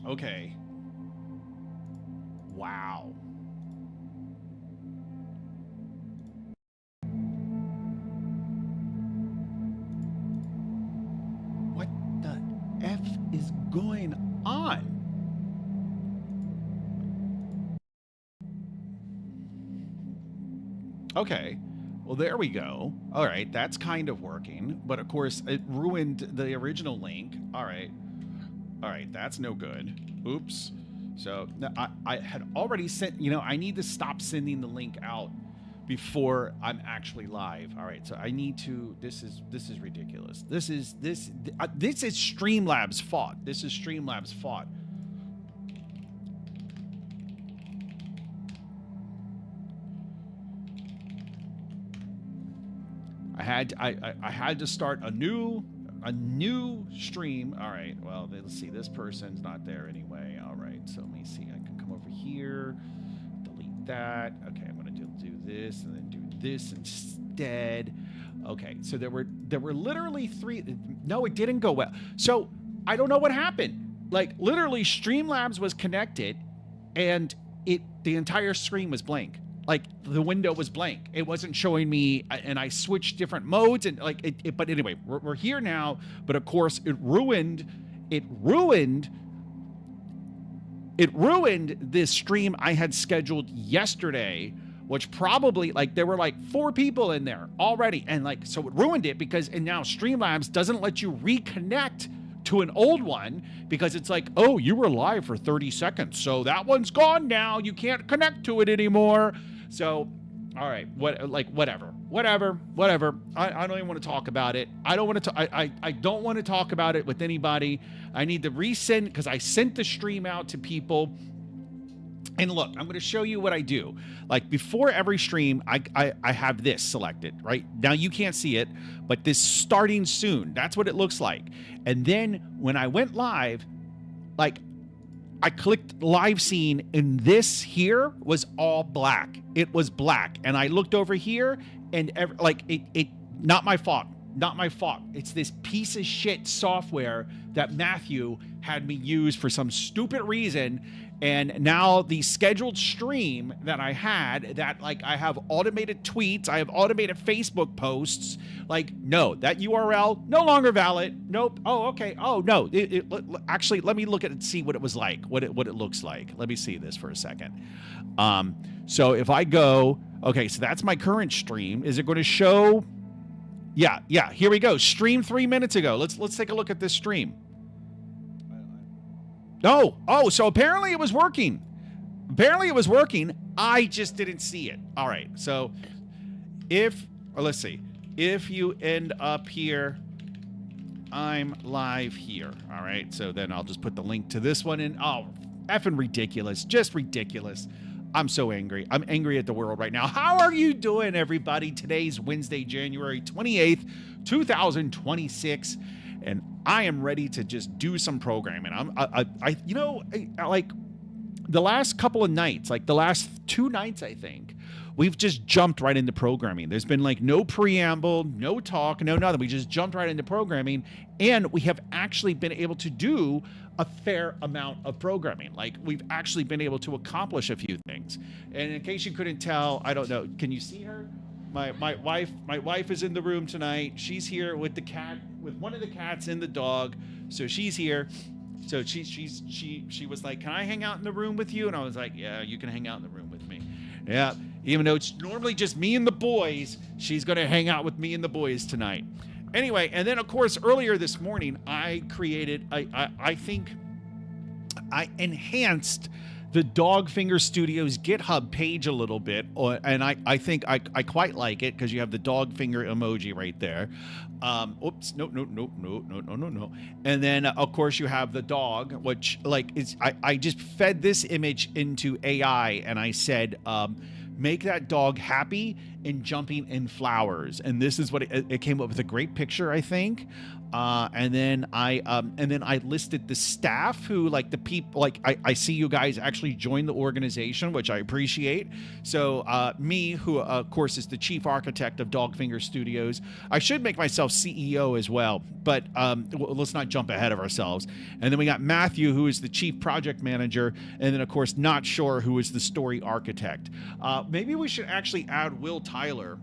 Okay. Wow. What the F is going on? Okay. Well, there we go. All right, that's kind of working. But of course, it ruined the original link. All right. All right, that's no good. Oops. So I had already sent, I need to stop sending the link out before I'm actually live. All right, so I need to, this is ridiculous. This is Streamlabs' fault. This is Streamlabs' fault. I had to start a new stream. All right. Well, let's see. This person's not there anyway. All right. So let me see. I can come over here, delete that. Okay. I'm gonna do this and then do this instead. Okay. So there were literally 3. No, it didn't go well. So I don't know what happened. Like literally, Streamlabs was connected, and the entire screen was blank. Like the window was blank. It wasn't showing me, and I switched different modes and like it but anyway, we're here now. But of course, it ruined this stream I had scheduled yesterday, which probably like there were like 4 people in there already, and like so it ruined it because and now Streamlabs doesn't let you reconnect to an old one because it's like, oh, you were live for 30 seconds, so that one's gone now. You can't connect to it anymore. So, all right, whatever. I don't even want to talk about it. I don't want to. I don't want to talk about it with anybody. I need to resend because I sent the stream out to people. And look, I'm going to show you what I do. Like before every stream, I have this selected, right? Now you can't see it, but this starting soon, that's what it looks like. And then when I went live, like I clicked live scene and this here was all black. It was black. And I looked over here and not my fault. Not my fault. It's this piece of shit software that Matthew had me use for some stupid reason. And now the scheduled stream that I had, that like I have automated tweets, I have automated Facebook posts, like, no, that URL no longer valid. Nope. Oh, okay. Oh, no. Actually, let me look at it and see what it was like, what it looks like. Let me see this for a second. So if I go, okay, so that's my current stream. Is it going to show? Yeah. Here we go. Stream 3 minutes ago. Let's take a look at this stream. No. Oh, so apparently it was working. I just didn't see it. All right. So let's see. If you end up here, I'm live here. All right. So then I'll just put the link to this one in. Oh, effing ridiculous. Just ridiculous. I'm so angry. I'm angry at the world right now. How are you doing, everybody? Today's Wednesday, January 28th, 2026. And I am ready to just do some programming. Like the last couple of nights, like the last 2 nights, I think, we've just jumped right into programming. There's been like no preamble, no talk, no nothing. We just jumped right into programming, and we have actually been able to do a fair amount of programming. Like we've actually been able to accomplish a few things. And in case you couldn't tell, I don't know, can you see her? My wife is in the room tonight. She's here with the cat, with one of the cats and the dog. So she's here. So she was like, "Can I hang out in the room with you?" And I was like, "Yeah, you can hang out in the room with me." Yeah, even though it's normally just me and the boys, she's gonna hang out with me and the boys tonight. Anyway, and then of course earlier this morning I created, I think I enhanced the Dogfinger Studios GitHub page a little bit, and I think I quite like it because you have the Dogfinger emoji right there. Oops, no. And then of course you have the dog, which like is I just fed this image into AI and I said, make that dog happy and jumping in flowers, and this is what it came up with, a great picture, I think. and then I listed the staff who, like, the people, like, I see you guys actually join the organization, which I appreciate. So me, who of course is the chief architect of Dogfinger Studios. I should make myself CEO as well, but let's not jump ahead of ourselves. And then we got Matthew, who is the chief project manager, and then of course Not Sure, who is the story architect. Maybe we should actually add Will Tyler.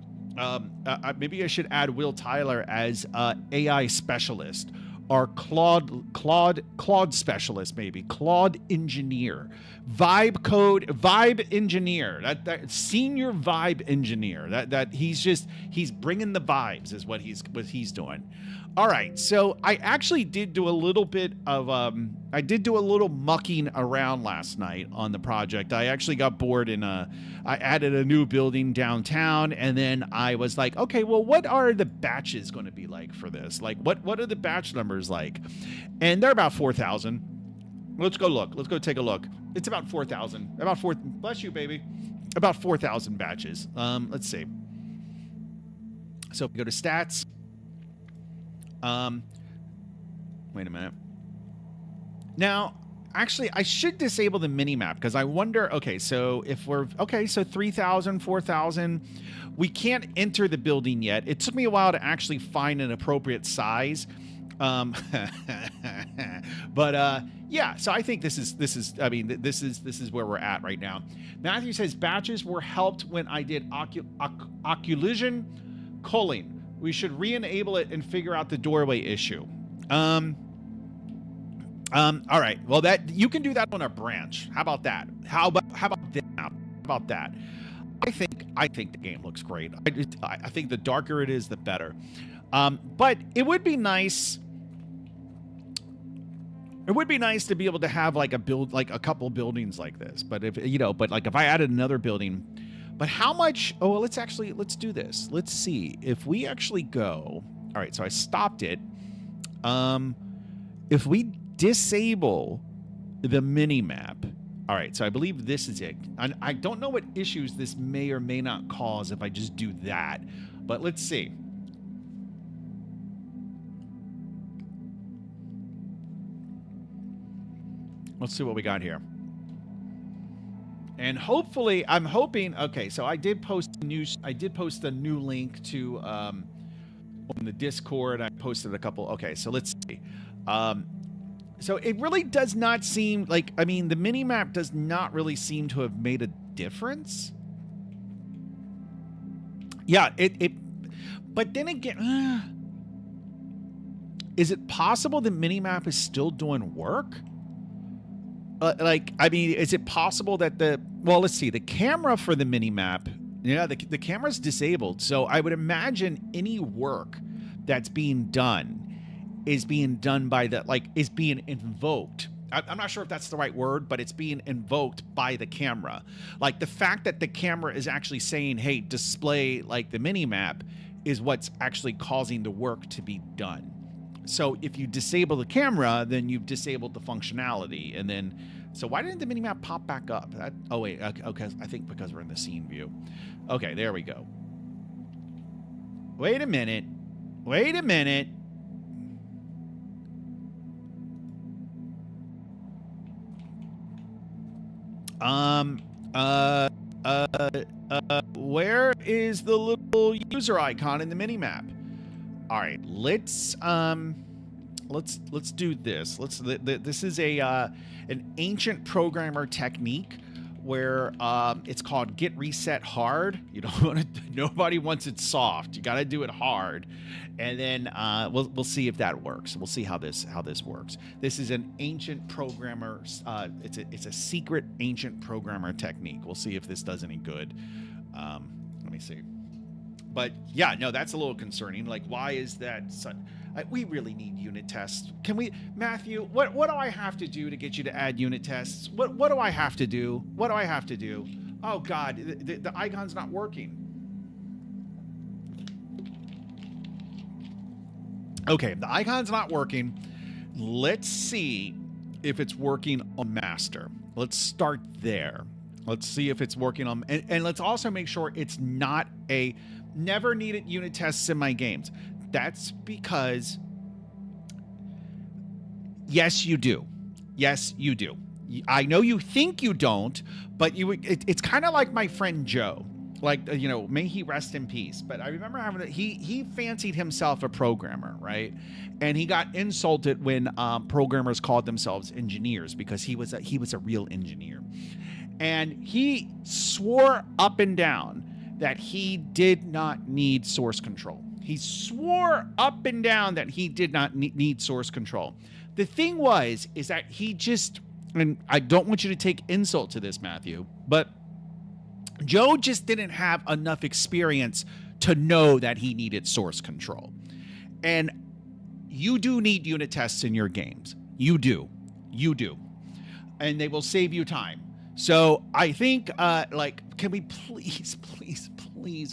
Maybe I should add Will Tyler as AI specialist, or Claude specialist, maybe Claude engineer, vibe engineer, that senior vibe engineer. That he's bringing the vibes is what he's doing. All right, so I actually did do a little bit of mucking around last night on the project. I actually got bored and I added a new building downtown, and then I was like, okay, well, what are the batches going to be like for this? Like, what are the batch numbers like? And they're about 4,000. Let's go look. Let's go take a look. It's about 4,000. Bless you, baby. About 4,000 batches. Let's see. So if we go to stats. Wait a minute. Now, actually, I should disable the mini-map because I wonder, okay, so if we're, okay, so 3,000, 4,000, we can't enter the building yet. It took me a while to actually find an appropriate size. But yeah, so I think this is where we're at right now. Matthew says batches were helped when I did occlusion culling. We should re-enable it and figure out the doorway issue. All right. Well, that you can do that on a branch. How about that? How about that? I think the game looks great. I think the darker it is, the better. But it would be nice. It would be nice to be able to have like a couple buildings like this. But if I added another building. But how much? Oh, well, let's do this. Let's see if we actually go. All right, so I stopped it. If we disable the mini map. All right, so I believe this is it. And I don't know what issues this may or may not cause if I just do that. But let's see. Let's see what we got here. And hopefully, I'm hoping. Okay, so I did post a new link to on the Discord. I posted a couple. Okay, so let's see. So it really does not seem like. I mean, the mini map does not really seem to have made a difference. Yeah, it. But then again, is it possible the mini map is still doing work? I mean, is it possible that let's see, the camera for the mini-map, the camera's disabled, so I would imagine any work that's being done is being done by is being invoked. I'm not sure if that's the right word, but it's being invoked by the camera. Like, the fact that the camera is actually saying, hey, display, like, the mini-map is what's actually causing the work to be done. So if you disable the camera, then you've disabled the functionality. And then, so why didn't the minimap pop back up? Oh, wait. Okay, I think because we're in the scene view. Okay, there we go. Wait a minute. Where is the little user icon in the minimap? All right, let's do this. This is an ancient programmer technique where it's called get reset hard. You don't want to. Nobody wants it soft. You got to do it hard, and then we'll see if that works. We'll see how this works. This is an ancient programmer. It's a secret ancient programmer technique. We'll see if this does any good. Let me see. But yeah, no, that's a little concerning. Like, why is that? We really need unit tests. Can we, Matthew? What do I have to do to get you to add unit tests? What do I have to do? What do I have to do? Oh God, the icon's not working. Okay, the icon's not working. Let's see if it's working on master. Let's start there. Let's see if it's working on, and let's also make sure it's not a never needed unit tests in my games. That's because Yes, you do. Yes, you do. I know you think you don't, but it's kind of like my friend Joe. Like, may he rest in peace. But I remember he fancied himself a programmer, right? And he got insulted when programmers called themselves engineers because he was a real engineer. And he swore up and down that he did not need source control. He swore up and down that he did not need source control. The thing is that he just, and I don't want you to take insult to this, Matthew, but Joe just didn't have enough experience to know that he needed source control. And you do need unit tests in your games. You do. And they will save you time. So I think, can we please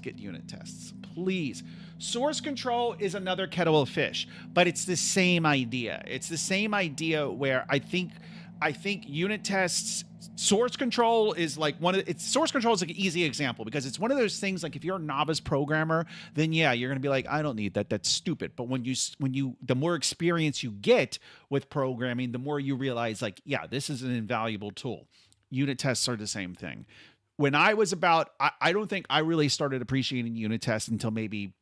get unit tests? Please. Source control is another kettle of fish, but it's the same idea. It's the same idea where I think unit tests, source control is like source control is like an easy example because it's one of those things like if you're a novice programmer, then yeah, you're going to be like, I don't need that. That's stupid. But when you the more experience you get with programming, the more you realize like, yeah, this is an invaluable tool. Unit tests are the same thing. When I was I don't think I really started appreciating unit tests until maybe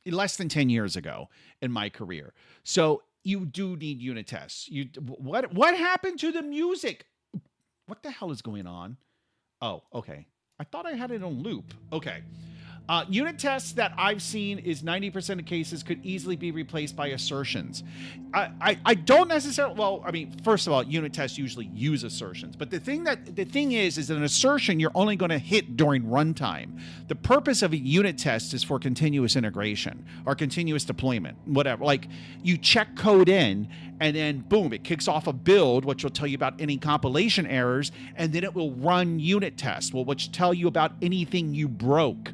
less than 10 years ago in my career. So you do need unit tests. What happened to the music? What the hell is going on? Oh, okay. I thought I had it on loop. Okay. Unit tests that I've seen is 90% of cases could easily be replaced by assertions. I don't necessarily, well, I mean, first of all, unit tests usually use assertions, but the thing is an assertion you're only going to hit during runtime. The purpose of a unit test is for continuous integration or continuous deployment, whatever. Like you check code in and then boom, it kicks off a build, which will tell you about any compilation errors, and then it will run unit tests, which tell you about anything you broke.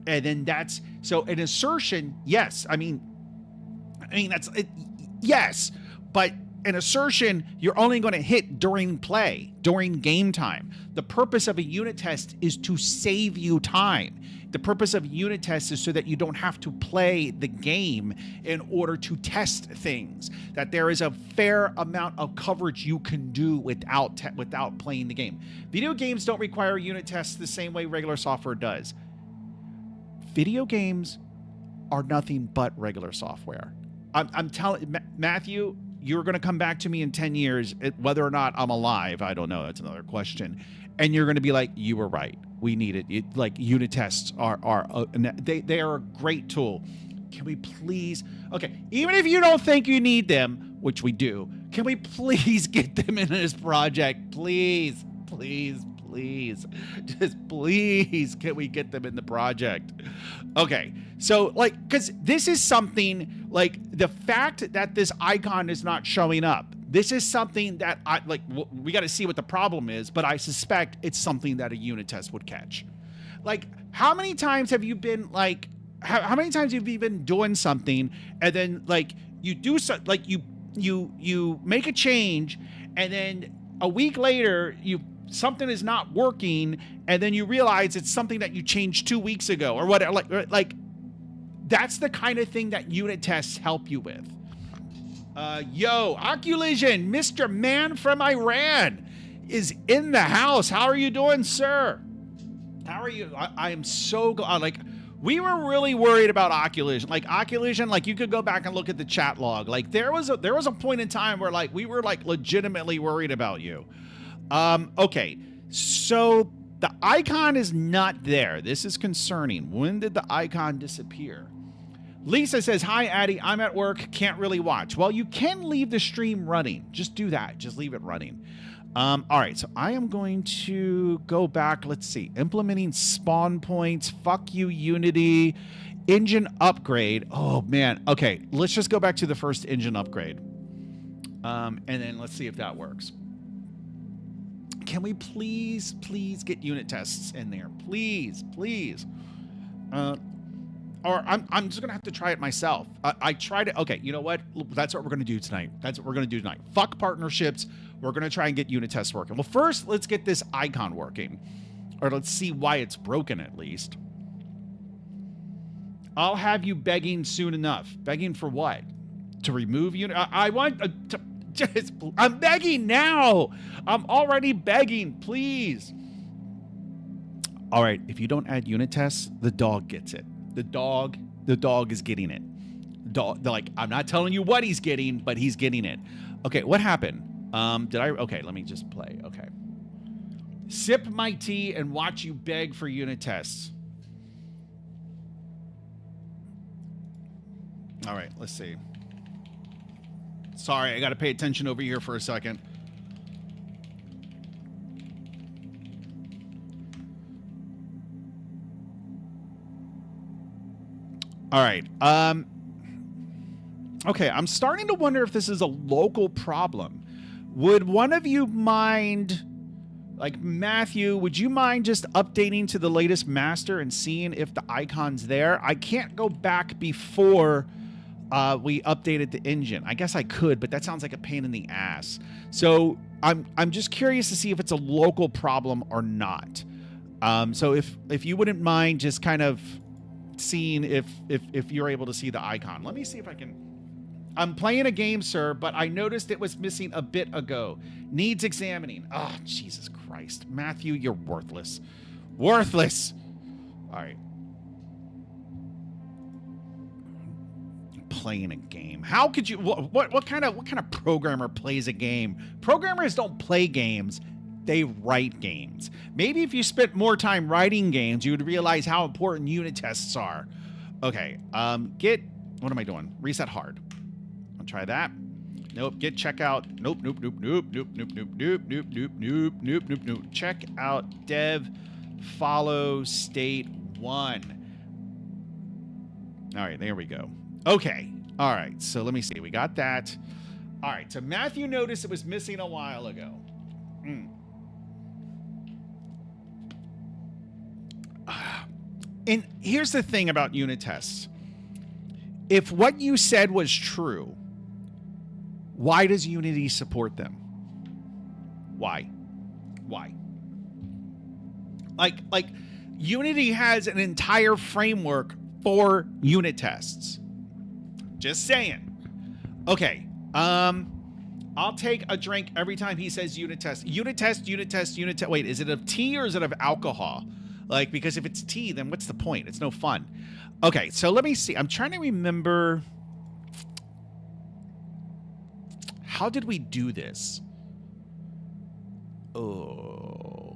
And then so an assertion, yes. I mean that's it, yes, but an assertion you're only going to hit during play, during game time. The purpose of a unit test is to save you time. The purpose of a unit test is so that you don't have to play the game in order to test things. That there is a fair amount of coverage you can do without playing the game. Video games don't require unit tests the same way regular software does. Video games are nothing but regular software. I'm telling Matthew, you're going to come back to me in 10 years, whether or not I'm alive. I don't know. That's another question. And you're going to be like, you were right. We need it. Like unit tests they are a great tool. Can we please? Okay. Even if you don't think you need them, which we do, can we please get them in this project? Please. Just please, can we get them in the project? Okay, so because this is something like the fact that this icon is not showing up. This is something that we got to see what the problem is, but I suspect it's something that a unit test would catch. Like, how many times have you been how many times have you been doing something and then you do you make a change and then a week later something is not working, and then you realize it's something that you changed 2 weeks ago or whatever. Like that's the kind of thing that unit tests help you with. Oculision, Mr. Man from Iran is in the house. How are you doing, sir? How are you? I am so glad. We were really worried about Oculision. You could go back and look at the chat log. There was a point in time where we were legitimately worried about you. Okay, so the icon is not there. This is concerning. When did the icon disappear? Lisa says, hi, Addy. I'm at work. Can't really watch. Well, you can leave the stream running. Just do that. Just leave it running. All right, so I am going to go back. Let's see. Implementing spawn points. Fuck you, Unity. Engine upgrade. Oh, man. Okay, let's just go back to the first engine upgrade. And then let's see if that works. Can we please get unit tests in there? Please. Or I'm just going to have to try it myself. I tried it. Okay, you know what? That's what we're going to do tonight. Fuck partnerships. We're going to try and get unit tests working. Well, first, let's get this icon working. Or let's see why it's broken at least. I'll have you begging soon enough. Begging for what? To remove unit, I want to just. I'm begging now. I'm already begging. Please. All right. If you don't add unit tests, the dog gets it. The dog is getting it. Like, I'm not telling you what he's getting, but he's getting it. Okay. What happened? Okay. Let me just play. Okay. Sip my tea and watch you beg for unit tests. All right. Let's see. Sorry, I got to pay attention over here for a second. All right. Okay, I'm starting to wonder if this is a local problem. Would one of you mind, like Matthew, would you mind just updating to the latest master and seeing if the icon's there? I can't go back before we updated the engine. I guess I could, but that sounds like a pain in the ass. So I'm just curious to see if it's a local problem or not. So if you wouldn't mind just kind of seeing if you're able to see the icon. Let me see if I can. I'm playing a game, sir, but I noticed it was missing a bit ago. Needs examining. Oh, Jesus Christ. Matthew, you're worthless. Worthless. All right. Playing a game. How could you what kind of programmer plays a game? Programmers don't play games. They write games. Maybe if you spent more time writing games, you would realize how important unit tests are. Okay. What am I doing? Reset hard. I'll try that. Nope. Get checkout. Nope. Check out dev follow state 1. All right, there we go. Okay. All right. So let me see. We got that. All right. So Matthew noticed it was missing a while ago. And here's the thing about unit tests. If what you said was true, why does Unity support them? Why? Like Unity has an entire framework for unit tests. Just saying. Okay. I'll take a drink every time he says unit test. Unit test. Wait, is it of tea or is it of alcohol? Like, because if it's tea, then what's the point? It's no fun. Okay, so let me see. I'm trying to remember. How did we do this? Oh.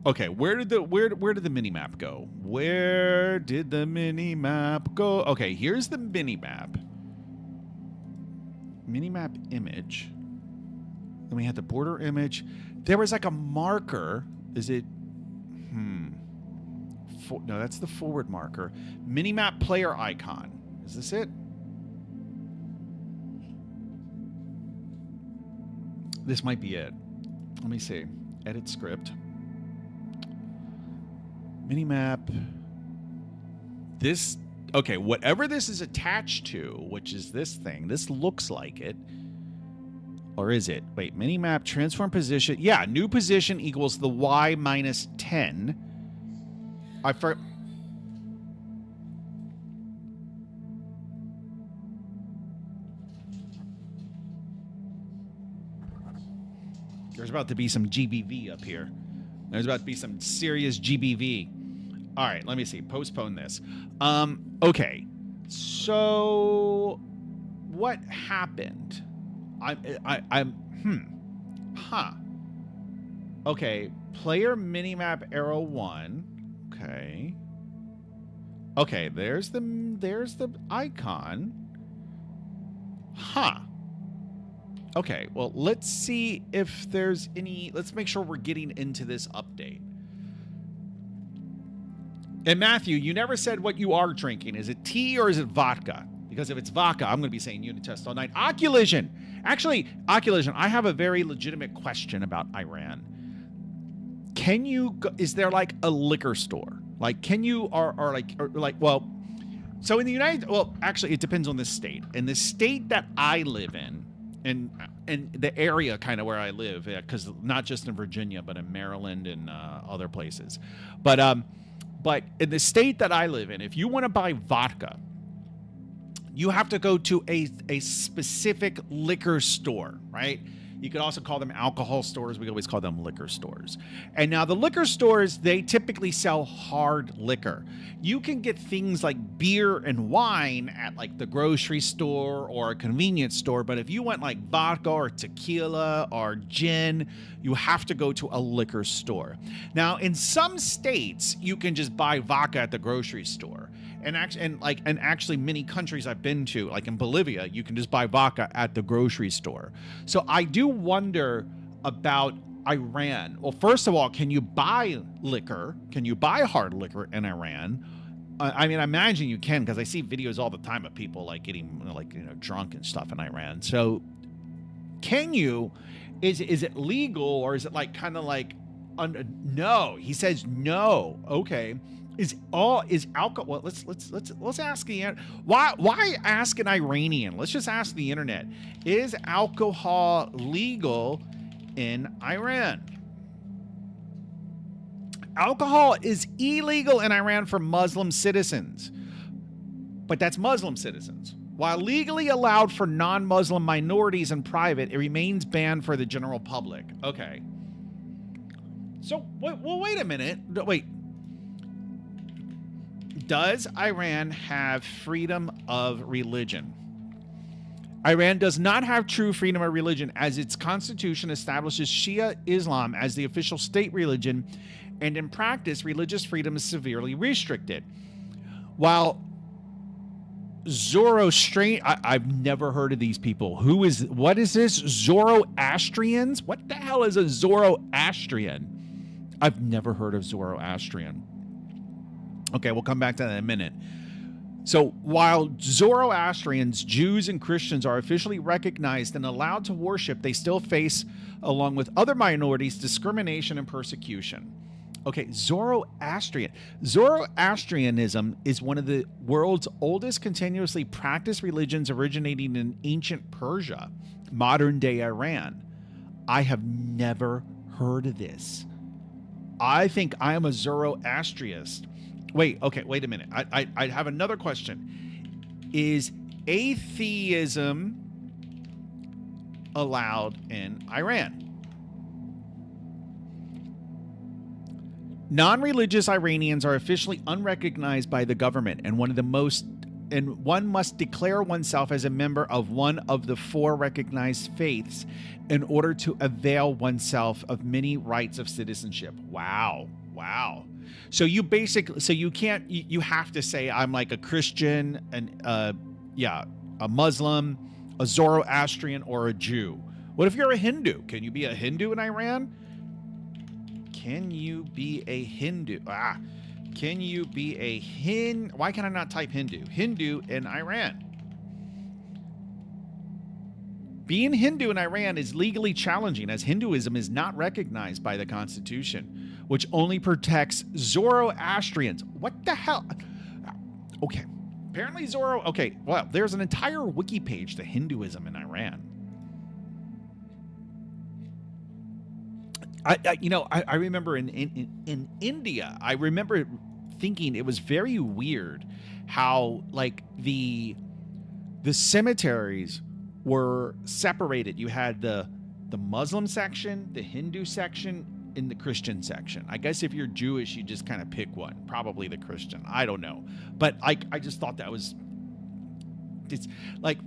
Okay, where did the minimap go? Where did the minimap go? Okay, here's the minimap. Minimap image. Then we had the border image. There was like a marker. Is it? No, that's the forward marker. Minimap player icon. Is this it? This might be it. Let me see. Edit script. Minimap. This. Okay, whatever this is attached to, which is this thing, this looks like it. Or is it? Wait, minimap, transform position. Yeah, new position equals the Y minus 10. There's about to be some GBV up here. There's about to be some serious GBV. All right, let me see. Postpone this. Okay. So what happened? Okay. Player minimap arrow 1. Okay. Okay, there's the icon. Okay, well, let's see if there's any. Let's make sure we're getting into this update. And Matthew, you never said what you are drinking. Is it tea or is it vodka? Because if it's vodka, I'm going to be saying unit test all night. Oculision. Actually, Oculision, I have a very legitimate question about Iran. Can you, is there like a liquor store? Like, can you, well, so in the actually, it depends on the state. In the state that I live in the area kind of where I live, because not just in Virginia, but in Maryland and other places. But in the state that I live in, if you want to buy vodka, You have to go to a specific liquor store, right? You could also call them alcohol stores. We always call them liquor stores. And now the liquor stores, they typically sell hard liquor. You can get things like beer and wine at like the grocery store or a convenience store. But if you want like vodka or tequila or gin, you have to go to a liquor store. Now, in some states, you can just buy vodka at the grocery store. And actually many countries I've been to, like in Bolivia, you can just buy vodka at the grocery store. So I do wonder about Iran. Well, first of all, can you buy liquor? Can you buy hard liquor in Iran? I mean, I imagine you can, because I see videos all the time of people like getting drunk and stuff in Iran. So can you? Is it legal, or is it like kind of like no? He says no. Okay. Is alcohol? Well, let's ask the why ask an Iranian? Let's just ask the internet. Is alcohol legal in Iran? Alcohol is illegal in Iran for Muslim citizens, but that's Muslim citizens. While legally allowed for non-Muslim minorities in private, it remains banned for the general public. Okay. So, well, wait a minute. Wait. Does Iran have freedom of religion? Iran does not have true freedom of religion, as its constitution establishes Shia Islam as the official state religion, and in practice, religious freedom is severely restricted. While Zoroastrian, I've never heard of these people. What is this? Zoroastrians? What the hell is a Zoroastrian? I've never heard of Zoroastrian. Okay, we'll come back to that in a minute. So while Zoroastrians, Jews, and Christians are officially recognized and allowed to worship, they still face, along with other minorities, discrimination and persecution. Okay, Zoroastrianism is one of the world's oldest continuously practiced religions, originating in ancient Persia, modern-day Iran. I have never heard of this. I think I am a Zoroastrianist. Wait a minute. I have another question. Is atheism allowed in Iran? Non-religious Iranians are officially unrecognized by the government, and one must declare oneself as a member of one of the 4 recognized faiths in order to avail oneself of many rights of citizenship. Wow. So you have to say I'm like a Christian, a Muslim, a Zoroastrian, or a Jew. What if you're a Hindu? Can you be a Hindu in Iran? Can you be a Hindu? Can you be a Why can I not type Hindu? Hindu in Iran. Being Hindu in Iran is legally challenging, as Hinduism is not recognized by the Constitution, which only protects Zoroastrians. What the hell? Okay. Apparently okay, well, there's an entire wiki page to Hinduism in Iran. I remember in India, I remember thinking it was very weird how like the cemeteries were separated. You had the Muslim section, the Hindu section, and the Christian section. I guess if you're Jewish, you just kind of pick one, probably the Christian. I don't know. But I just thought it's like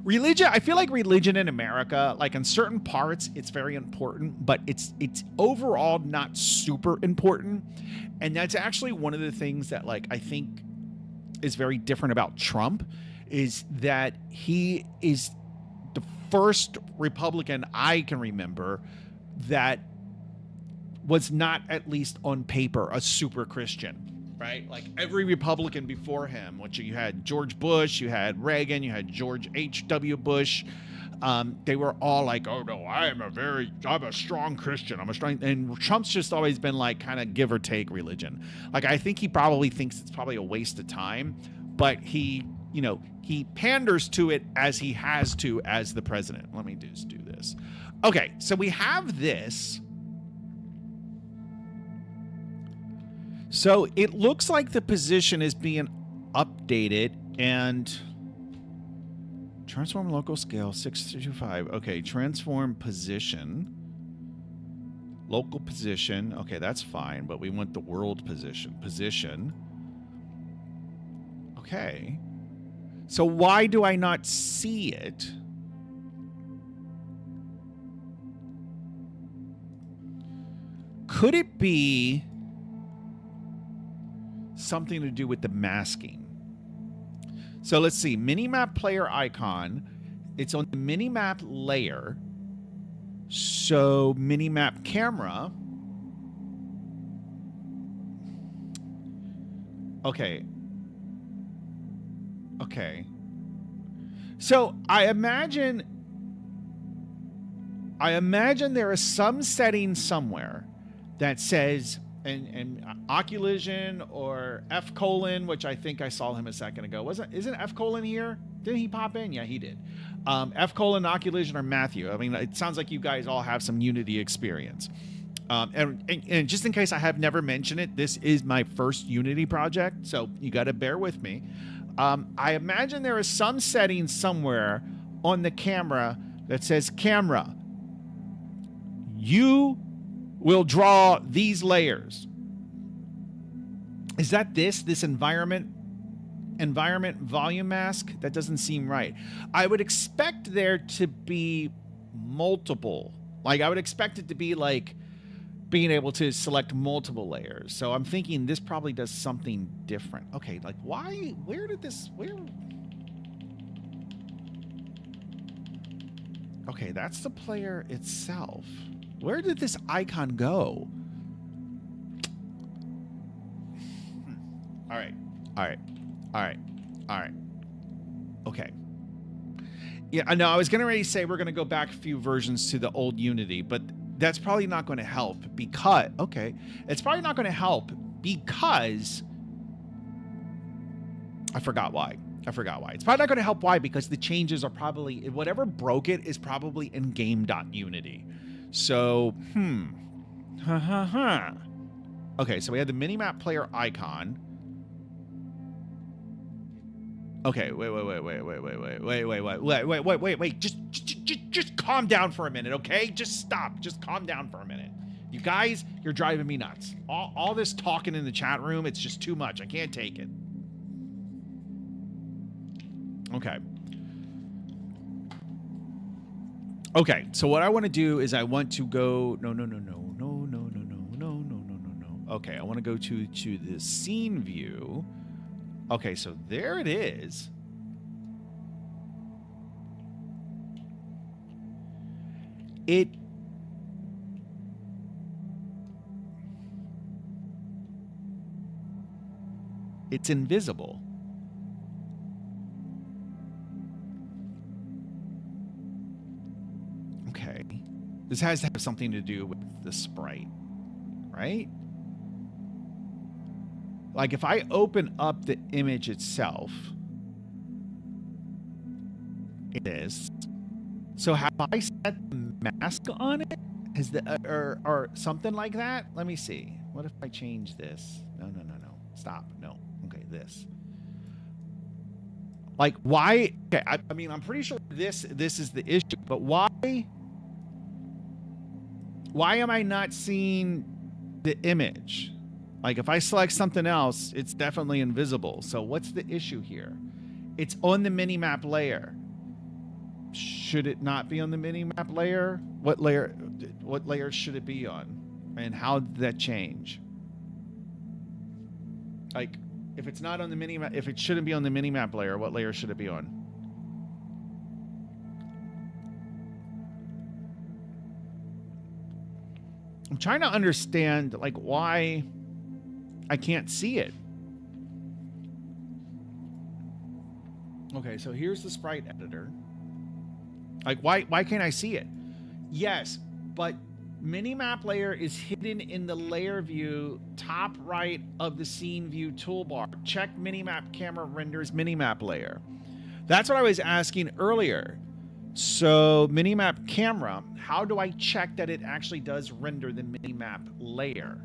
religion. I feel like religion in America, like in certain parts, it's very important, but it's overall not super important. And that's actually one of the things that like I think is very different about Trump, is that he is the first Republican I can remember that was not, at least on paper, a super Christian, right? Like every Republican before him, which you had George Bush, you had Reagan, you had George H.W. Bush. They were all like, oh no, I'm a strong Christian. And Trump's just always been like kind of give or take religion. Like, I think he probably thinks it's probably a waste of time, but he panders to it as he has to as the president. Let me just do this. Okay, so we have this. So it looks like the position is being updated, and Transform local scale 625. Okay, transform position. Local position. Okay, that's fine, but we want the world position. Position. Okay. So why do I not see it? Could it be something to do with the masking? So let's see. Minimap player icon. It's on the minimap layer. So minimap camera. Okay. Okay. So I imagine there is some setting somewhere that says and Oculision or F colon, which I think I saw him a second ago. Isn't F colon here? Didn't he pop in? Yeah, he did. F colon, Oculision, or Matthew. I mean, it sounds like you guys all have some Unity experience. And just in case I have never mentioned it, this is my first Unity project, so you got to bear with me. I imagine there is some setting somewhere on the camera that says, camera, you will draw these layers. Is that this environment volume mask? That doesn't seem right. I would expect there to be multiple. Like, I would expect it to be like being able to select multiple layers. So I'm thinking this probably does something different. Okay, like why? Where? Okay, that's the player itself. Where did this icon go? All right. Okay. Yeah, I know. I was gonna say we're gonna go back a few versions to the old Unity, but that's probably not going to help because it's probably not going to help because I forgot why. It's probably not going to help. Why? Because the changes are probably whatever broke it is probably in game.unity. So, Okay, so we had the minimap player icon. Okay, wait. Just calm down for a minute, okay? Just stop. Just calm down for a minute. You guys, you're driving me nuts. All this talking in the chat room, it's just too much. I can't take it. Okay. Okay, so what I want to do is I want to go... No. Okay, I want to go to the scene view. Okay, so there it is. It's invisible. Okay. This has to have something to do with the sprite, right? Like if I open up the image itself, it is. So have I set the mask on it? Is the or something like that? Let me see. What if I change this? No. Stop. No. Okay, this. Like why? Okay, I mean I'm pretty sure this is the issue, but why am I not seeing the image? Like if I select something else, it's definitely invisible. So what's the issue here? It's on the minimap layer. Should it not be on the minimap layer? What layer should it be on? And how did that change? Like if it's not on the minimap, if it shouldn't be on the minimap layer, what layer should it be on? I'm trying to understand like why I can't see it. Okay, so here's the sprite editor. Like why can't I see it? Yes, but minimap layer is hidden in the layer view top right of the scene view toolbar. Check minimap camera renders minimap layer. That's what I was asking earlier. So minimap camera, how do I check that it actually does render the minimap layer?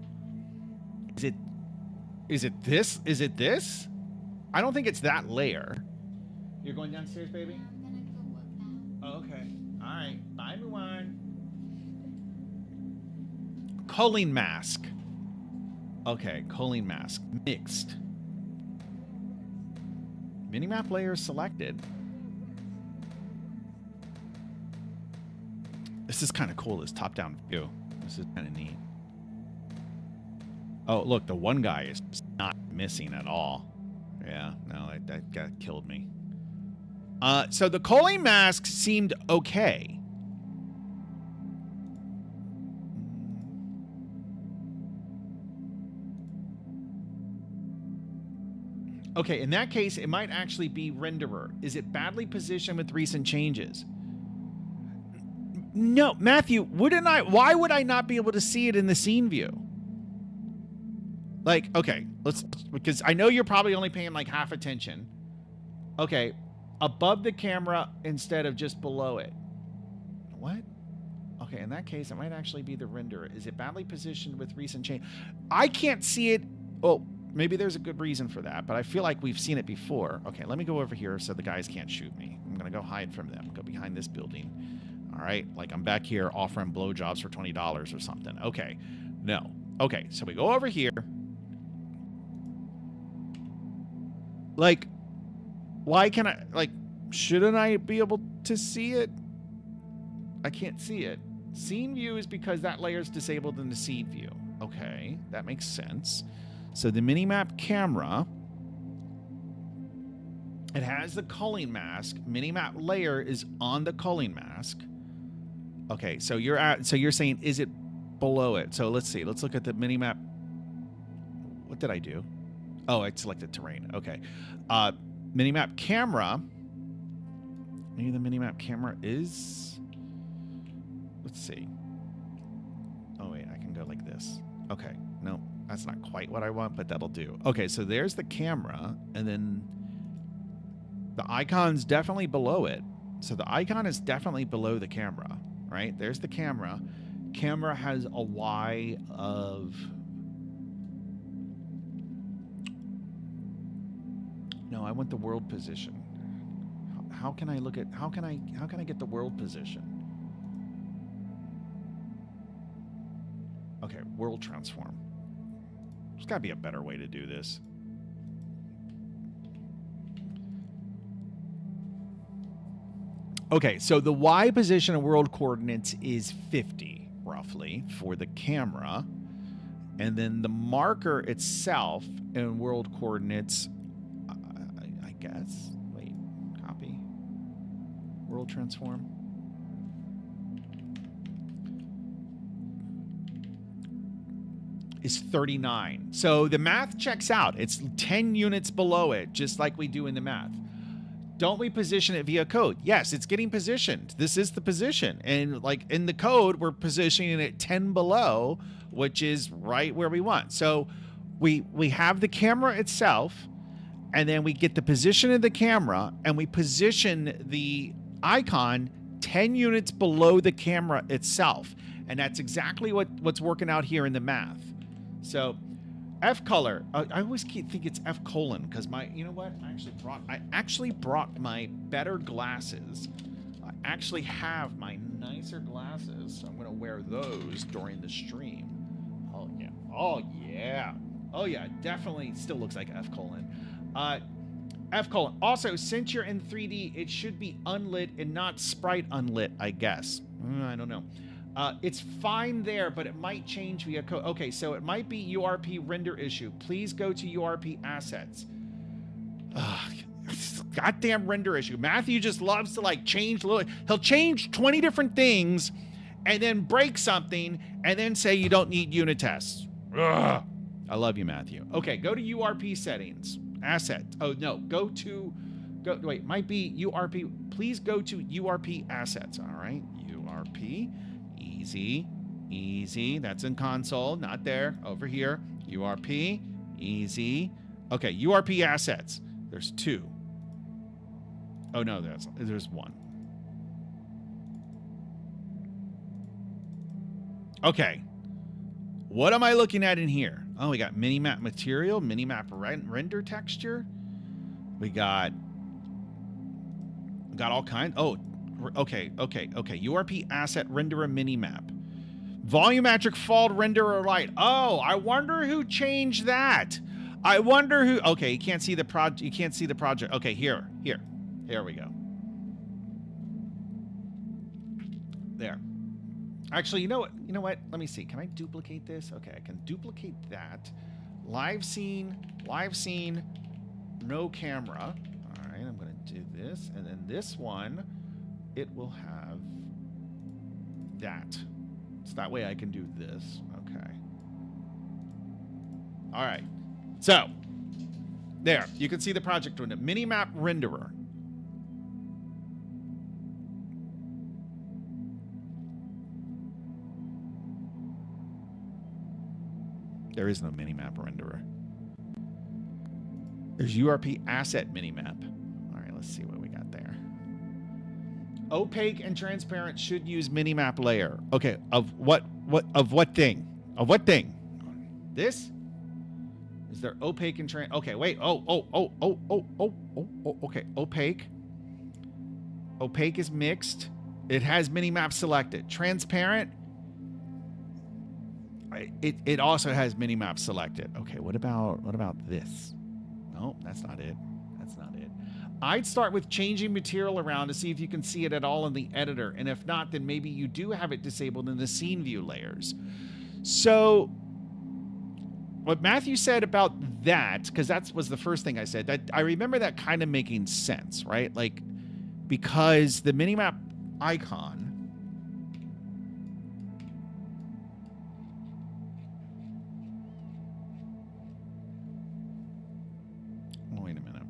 Is it this? I don't think it's that layer. You're going downstairs, baby? culling mask. Okay, culling mask. Mixed. Minimap layer selected. This is kind of cool, this top-down view. This is kind of neat. Oh, look, the one guy is not missing at all. Yeah, no, that guy killed me. So the culling mask seemed okay. Okay, in that case, it might actually be renderer. Is it badly positioned with recent changes? No, Matthew, why would I not be able to see it in the scene view? Like, okay, because I know you're probably only paying like half attention. Okay, above the camera instead of just below it. What? Okay, in that case, it might actually be the renderer. Is it badly positioned with recent change? I can't see it. Oh, maybe there's a good reason for that, but I feel like we've seen it before. Okay, let me go over here so the guys can't shoot me. I'm going to go hide from them. Go behind this building. All right, like I'm back here offering blowjobs for $20 or something. Okay, no. Okay, so we go over here. Like, why can I, like, shouldn't I be able to see it? I can't see it. Scene view is because that layer is disabled in the scene view. Okay, that makes sense. So the minimap camera, it has the culling mask. Minimap layer is on the culling mask. Okay, so you're saying, is it below it? So let's see. Let's look at the minimap. What did I do? Oh, I selected terrain. Okay. Minimap camera. Maybe the minimap camera is. Let's see. Oh wait, I can go like this. Okay. No, that's not quite what I want, but that'll do. Okay, so there's the camera, and then the icon's definitely below it. So the icon is definitely below the camera, right? There's the camera. Camera has a Y of. No, I want the world position. How can I look at, how can I get the world position? Okay, world transform. There's got to be a better way to do this. Okay, so the Y position of world coordinates is 50, roughly, for the camera. And then the marker itself in world coordinates, I guess. Wait, copy. World transform. Is 39. So the math checks out. It's 10 units below it, just like we do in the math. Don't we position it via code? Yes, it's getting positioned. This is the position. And like in the code, we're positioning it 10 below, which is right where we want. So we have the camera itself, and then we get the position of the camera, and we position the icon 10 units below the camera itself. And that's exactly what's working out here in the math. So F color, I always think it's F colon because you know what? I actually brought my better glasses. I actually have my nicer glasses. So I'm going to wear those during the stream. Oh, yeah. Oh, yeah. Oh, yeah. Definitely still looks like F colon. F colon. Also, since you're in 3D, it should be unlit and not sprite unlit, I guess. I don't know. It's fine there, but it might change via code. Okay, so it might be URP render issue. Please go to URP assets. Ugh, goddamn render issue. Matthew just loves to like change. He'll change 20 different things and then break something and then say you don't need unit tests. Ugh. I love you, Matthew. Okay, go to URP settings. Asset. Oh, no. Wait, might be URP. Please go to URP assets. All right. URP. Easy. Easy. That's in console. Not there. Over here. URP. Easy. Okay. URP assets. There's two. Oh, no. There's one. Okay. What am I looking at in here? Oh, we got minimap material, minimap render texture. We got all kinds. Oh, okay. URP asset renderer minimap. Volumetric fault renderer light. Oh, I wonder who changed that. I wonder who. Okay, you can't see the project. You can't see the project. Okay, here we go. There. Actually, you know what? You know what? Let me see. Can I duplicate this? Okay, I can duplicate that. Live scene, no camera. All right, I'm going to do this, and then this one, it will have that. So that way I can do this. Okay. All right. So, there. You can see the project window. Minimap renderer. There is no minimap renderer. There's URP asset minimap. All right, let's see what we got there. Opaque and transparent should use minimap layer. Okay, of what thing? Of what thing? This? Is there opaque and okay, wait. Okay, opaque. Opaque is mixed. It has minimap selected. Transparent. It also has minimap selected. Okay, what about this? No, that's not it. That's not it. I'd start with changing material around to see if you can see it at all in the editor, and if not, then maybe you do have it disabled in the scene view layers. So what Matthew said about that, because that was the first thing I said, that I remember that kind of making sense, right? Like, because the minimap icon, wait a minute.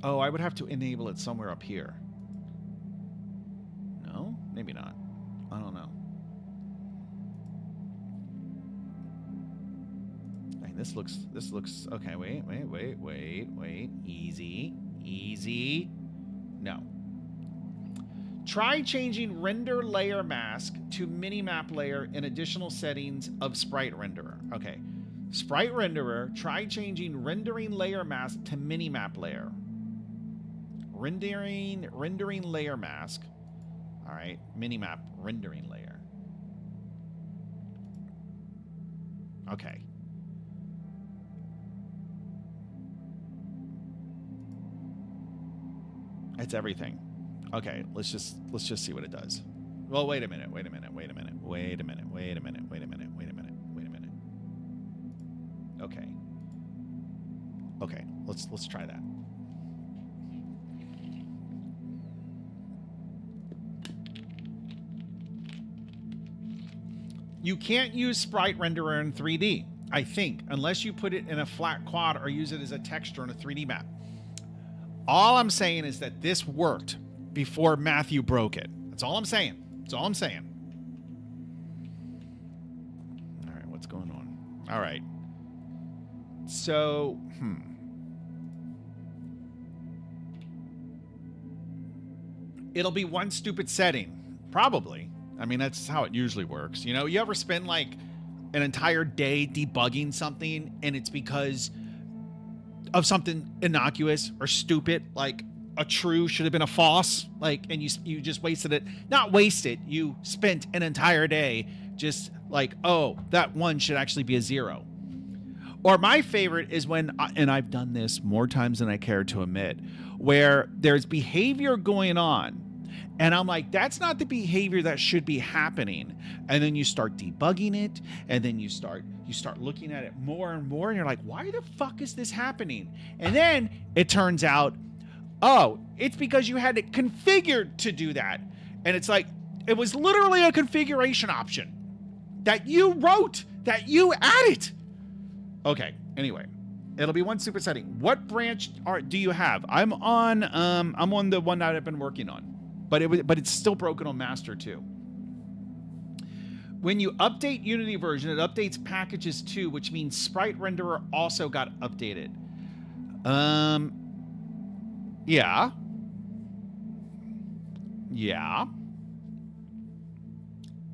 Oh, I would have to enable it somewhere up here. No? Maybe not. I don't know. Dang, this looks okay, wait. Easy. No. Try changing render layer mask to minimap layer in additional settings of sprite renderer. Okay. Sprite renderer, try changing rendering layer mask to minimap layer. Rendering layer mask. All right, minimap rendering layer. Okay. It's everything. Okay, let's just see what it does. Well, wait a minute. Okay, let's try that. You can't use sprite renderer in 3D, I think, unless you put it in a flat quad or use it as a texture in a 3D map. All I'm saying is that this worked before Matthew broke it. That's all I'm saying. All right, what's going on? All right. So, it'll be one stupid setting. Probably. I mean, that's how it usually works. You know, you ever spend like an entire day debugging something and it's because of something innocuous or stupid, like a true should have been a false, like, and you just wasted it. Not wasted, you spent an entire day just like, oh, that one should actually be a 0. Or my favorite is when, and I've done this more times than I care to admit, where there's behavior going on, and I'm like, that's not the behavior that should be happening. And then you start debugging it, and then you start looking at it more and more, and you're like, why the fuck is this happening? And then it turns out, oh, it's because you had it configured to do that. And it's like, it was literally a configuration option that you wrote, that you added. Okay, anyway, it'll be one super setting. What branch do you have? I'm on the one that I've been working on, but it's still broken on master too. When you update Unity version, it updates packages too, which means sprite renderer also got updated. Yeah.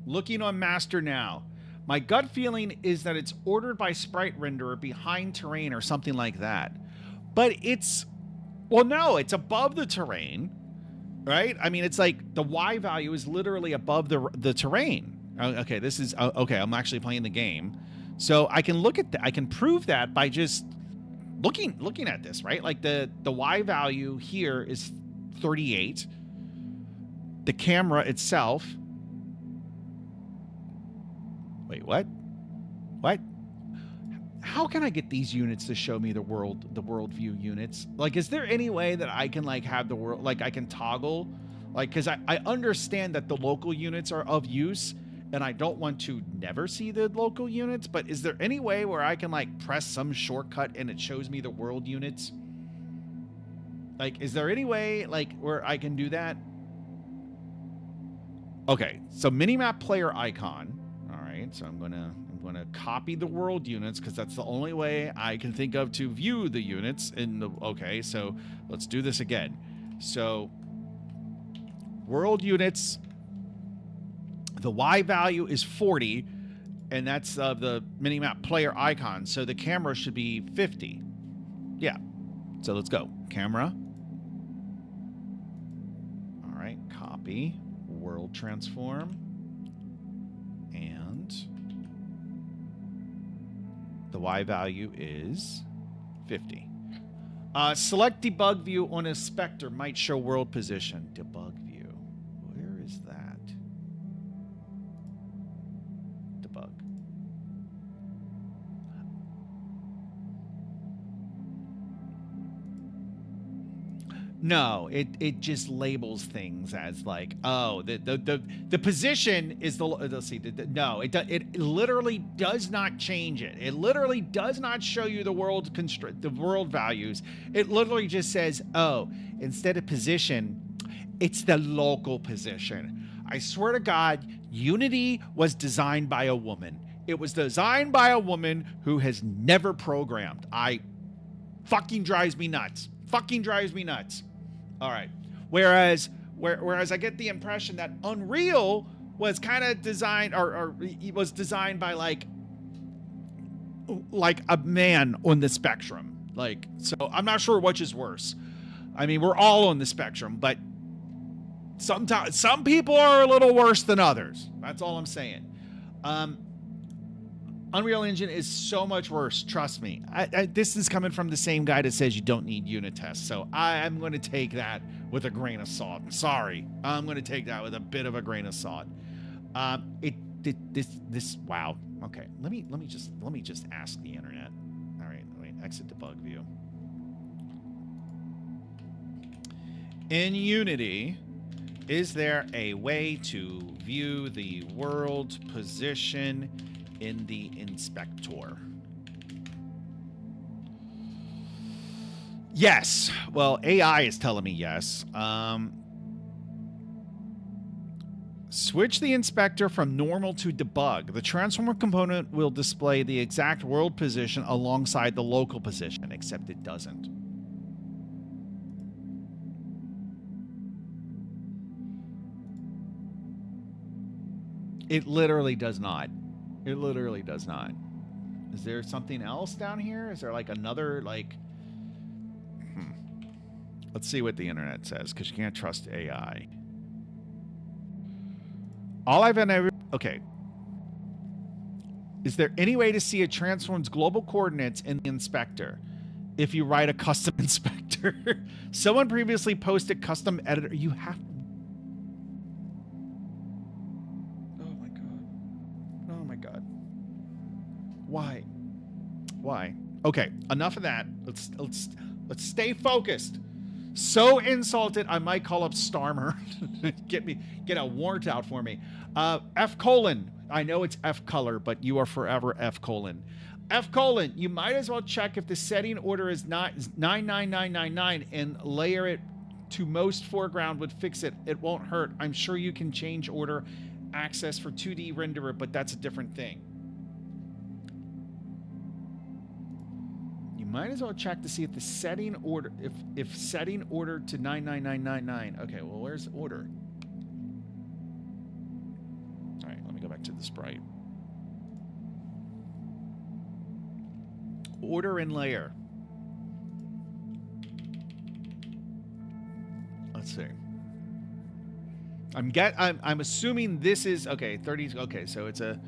Looking on master now. My gut feeling is that it's ordered by sprite renderer behind terrain or something like that. But it's, well, no, it's above the terrain, right? I mean, it's like the Y value is literally above the terrain, Okay, this is okay. I'm actually playing the game, so I can look at I can prove that by just looking at this, right? Like the Y value here is 38. The camera itself. Wait, what? What? How can I get these units to show me the world view units? Like, is there any way that I can like have the world, like I can toggle, like, because I understand that the local units are of use, and I don't want to never see the local units, but is there any way where I can like press some shortcut and it shows me the world units? Like, is there any way like where I can do that? Okay, so minimap player icon. All right, so I'm gonna copy the world units because that's the only way I can think of to view the units in the. Okay, so let's do this again. So world units. The Y value is 40, and that's the minimap player icon. So the camera should be 50. Yeah. So let's go. Camera. All right. Copy. World transform. And the Y value is 50. Select debug view on inspector might show world position. Debug view. Where is that? Debug. No, it just labels things as like, oh, the position is the. Let's see. No, it literally does not change it. It literally does not show you the world values. It literally just says, oh, instead of position, it's the local position. I swear to God, Unity was designed by a woman. It was designed by a woman who has never programmed. Fucking drives me nuts. Fucking drives me nuts. All right. Whereas I get the impression that Unreal was kind of designed or was designed by like a man on the spectrum. Like, so I'm not sure which is worse. I mean, we're all on the spectrum, but sometimes some people are a little worse than others. That's all I'm saying. Unreal Engine is so much worse. Trust me. This is coming from the same guy that says you don't need unit tests. So I'm going to take that with a grain of salt. I'm sorry. I'm going to take that with a bit of a grain of salt. Wow. Okay. Let me just ask the internet. All right. Wait. Exit debug view. In Unity, is there a way to view the world position in the inspector? Yes. Well, AI is telling me yes. Switch the inspector from normal to debug. The transformer component will display the exact world position alongside the local position, except it doesn't. It literally does not. It literally does not. Is there something else down here? Is there like another like... Let's see what the internet says, because you can't trust AI. All I've ever... Okay. Is there any way to see a transform's global coordinates in the inspector if you write a custom inspector? Someone previously posted custom editor. You have... Oh my God. Oh my God. Why? Why? Okay, enough of that. Let's stay focused. So insulted, I might call up Starmer. Get a warrant out for me. F colon. I know it's F color, but you are forever F colon. F colon. You might as well check if the setting order is not 99999 and layer it to most foreground would fix it. It won't hurt. I'm sure you can change order access for 2D renderer, but that's a different thing. Might as well check to see if the setting order, if setting order to 99999. Okay, well, where's order? All right, let me go back to the sprite. Order and layer. Let's see. I'm assuming this is okay. 30. Okay, so it's a.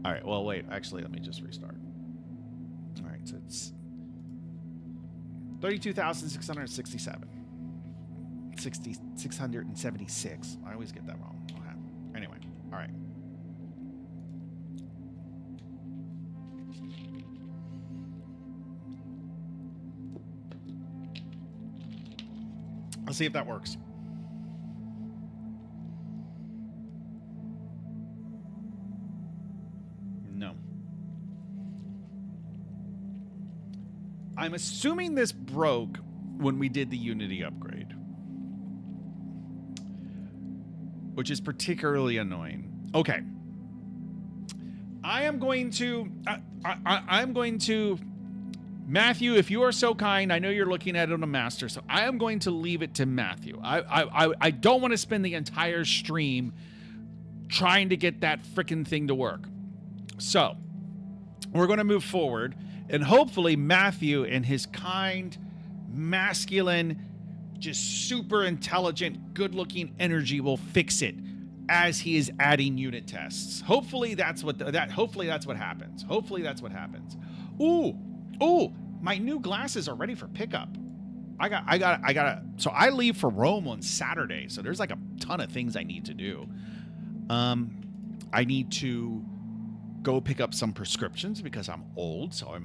All right. Well, wait. Actually, let me just restart. All right. So it's 32,667. 676. I always get that wrong. Okay. Anyway. All right. Let's see if that works. No. I'm assuming this broke when we did the Unity upgrade, which is particularly annoying. Okay. I'm going to Matthew, if you are so kind, I know you're looking at it on a master, so I am going to leave it to Matthew. I don't want to spend the entire stream trying to get that freaking thing to work. So, we're going to move forward, and hopefully Matthew and his kind, masculine, just super intelligent, good-looking energy will fix it as he is adding unit tests. Hopefully that's what hopefully that's what happens. Hopefully that's what happens. Ooh, my new glasses are ready for pickup. I got so I leave for Rome on Saturday, so there's like a ton of things I need to do. I need to go pick up some prescriptions because I'm old, so I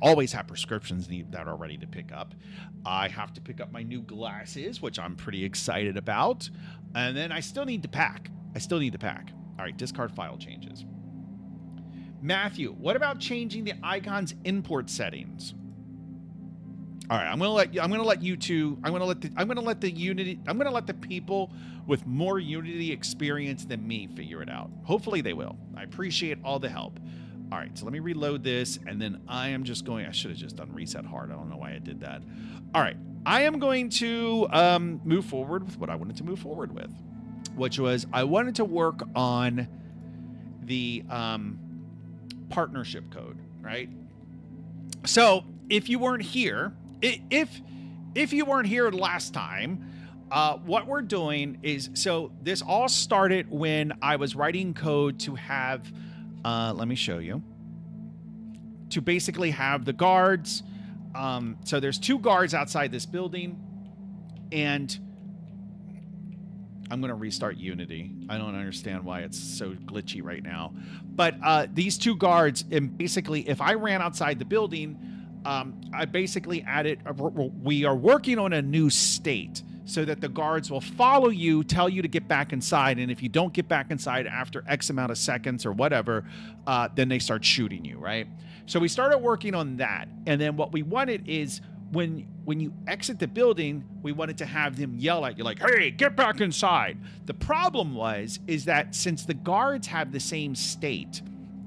always have prescriptions that are ready to pick up. I have to pick up my new glasses, which I'm pretty excited about. And then I still need to pack. All right, discard file changes. Matthew, what about changing the icon's import settings? All right, I'm gonna let the people with more Unity experience than me figure it out. Hopefully they will. I appreciate all the help. All right, so let me reload this, and then I should have just done reset hard. I don't know why I did that. All right, I am going to move forward with what I wanted to move forward with, which was I wanted to work on the partnership code, right? So if you weren't here, if you weren't here last time, what we're doing is, so this all started when I was writing code to have, let me show you, to basically have the guards. So there's 2 guards outside this building, and I'm going to restart Unity. I don't understand why it's so glitchy right now. But these 2 guards, and basically if I ran outside the building, I basically added, we are working on a new state so that the guards will follow you, tell you to get back inside. And if you don't get back inside after X amount of seconds or whatever, then they start shooting you, right? So we started working on that. And then what we wanted is when you exit the building, we wanted to have them yell at you like, hey, get back inside. The problem is that since the guards have the same state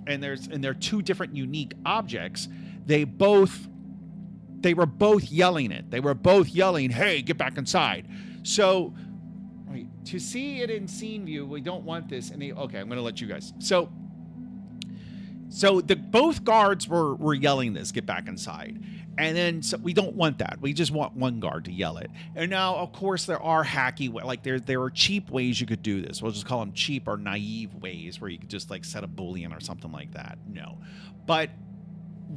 and they're 2 different unique objects, they were both yelling it. They were both yelling, hey, get back inside. So, wait, to see it in scene view, we don't want this. Okay, I'm going to let you guys. So both guards were yelling this, get back inside. And then so we don't want that. We just want one guard to yell it. And now, of course, there are hacky, like there are cheap ways you could do this. We'll just call them cheap or naive ways where you could just like set a Boolean or something like that. No. But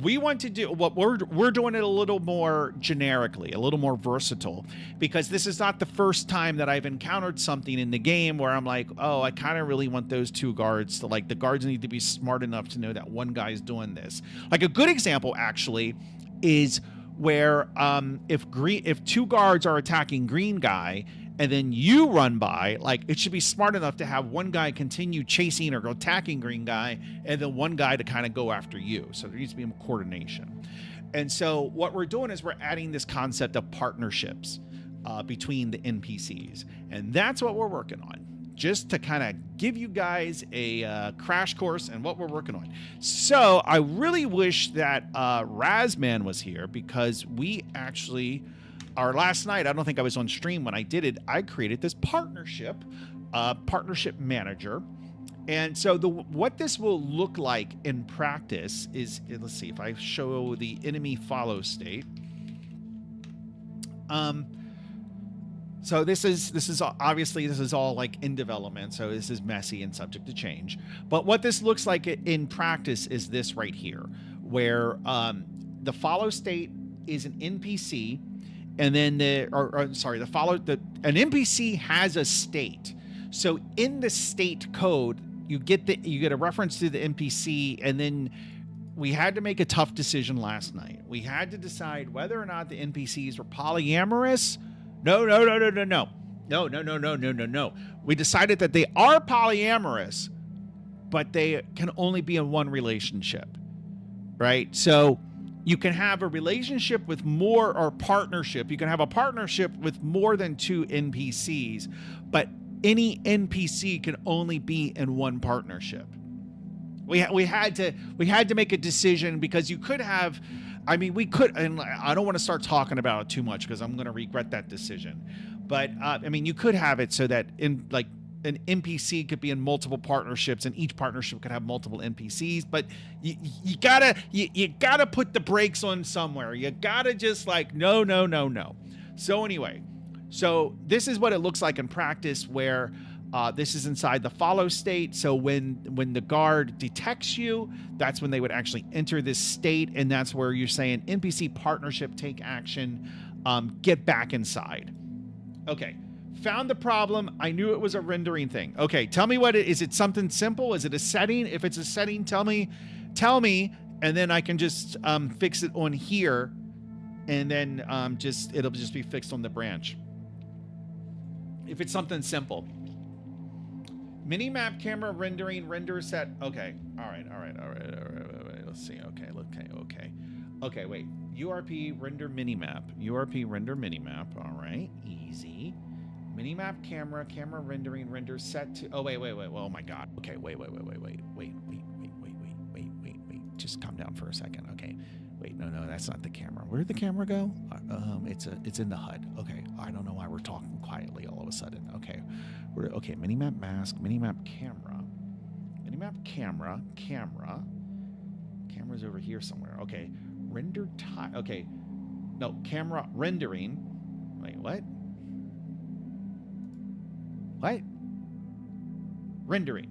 we want to do what we're doing it a little more generically, a little more versatile, because this is not the first time that I've encountered something in the game where I'm like, oh, I kind of really want those 2 guards to, like, the guards need to be smart enough to know that one guy's doing this. Like a good example actually is where if 2 guards are attacking green guy and then you run by, like, it should be smart enough to have one guy continue chasing or attacking green guy and then one guy to kind of go after you. So there needs to be more coordination. And so what we're doing is we're adding this concept of partnerships between the NPCs. And that's what we're working on, just to kind of give you guys a crash course in what we're working on. So I really wish that Razman was here, because we actually... last night, I don't think I was on stream when I did it, I created this partnership manager. And so what this will look like in practice is, let's see, if I show the enemy follow state. So this is obviously this is all like in development, so this is messy and subject to change. But what this looks like in practice is this right here, where the follow state is an NPC, and then an NPC has a state. So in the state code, you get a reference to the NPC, and then we had to make a tough decision last night. We had to decide whether or not the NPCs were polyamorous. No. We decided that they are polyamorous, but they can only be in one relationship, right? So you can have a relationship with more, or partnership. You can have a partnership with more than 2 NPCs, but any NPC can only be in one partnership. We had to make a decision, because you could have, I mean, we could, and I don't want to start talking about it too much because I'm going to regret that decision. But I mean, you could have it so that in like an NPC could be in multiple partnerships, and each partnership could have multiple NPCs. But you gotta put the brakes on somewhere. You gotta just like no. So anyway, so this is what it looks like in practice, where this is inside the follow state. So when the guard detects you, that's when they would actually enter this state, and that's where you're saying NPC partnership, take action, get back inside. Okay, found the problem. I knew it was a rendering thing. Okay, tell me what is it something simple? Is it a setting? If it's a setting, tell me, and then I can just fix it on here, and then it'll just be fixed on the branch. If it's something simple. Minimap camera rendering render set. Okay. All right. Let's see. Okay, wait. URP render minimap. All right. Easy. Minimap camera rendering render set to. Oh, wait. Oh my God. Okay. Wait. Just calm down for a second. Okay. Wait, no, that's not the camera. Where'd the camera go? It's in the HUD. Okay. I don't know why we're talking quietly all of a sudden. Okay. Okay, minimap mask, minimap camera. Camera's over here somewhere. Okay. Render time. Okay. No, camera rendering. Wait, what? What? Rendering.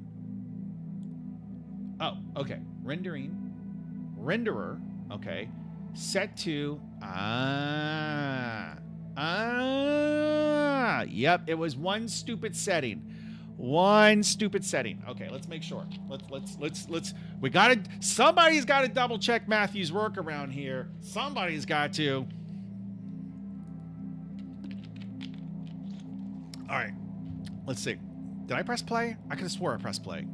Oh, okay. Renderer. Okay. Set to yep, it was one stupid setting. Okay, let's make sure. Somebody's got to double check Matthew's work around here. Somebody's got to. All right. Let's see. Did I press play? I could have swore I pressed play.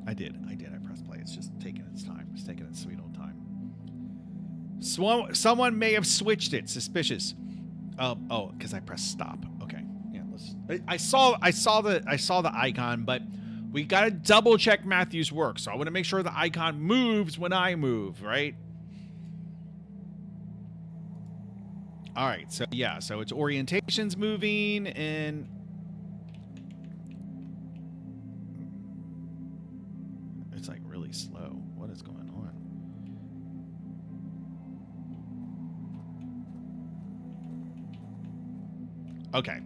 I did. I pressed play. It's just taking its time. It's taking its sweet old time. Someone may have switched it. Suspicious. Oh, because I pressed stop. Okay. Yeah. I saw the icon, but we got to double check Matthew's work. So I want to make sure the icon moves when I move, right? All right. So yeah. So its orientation's moving, and it's like really slow. What is going on? Okay,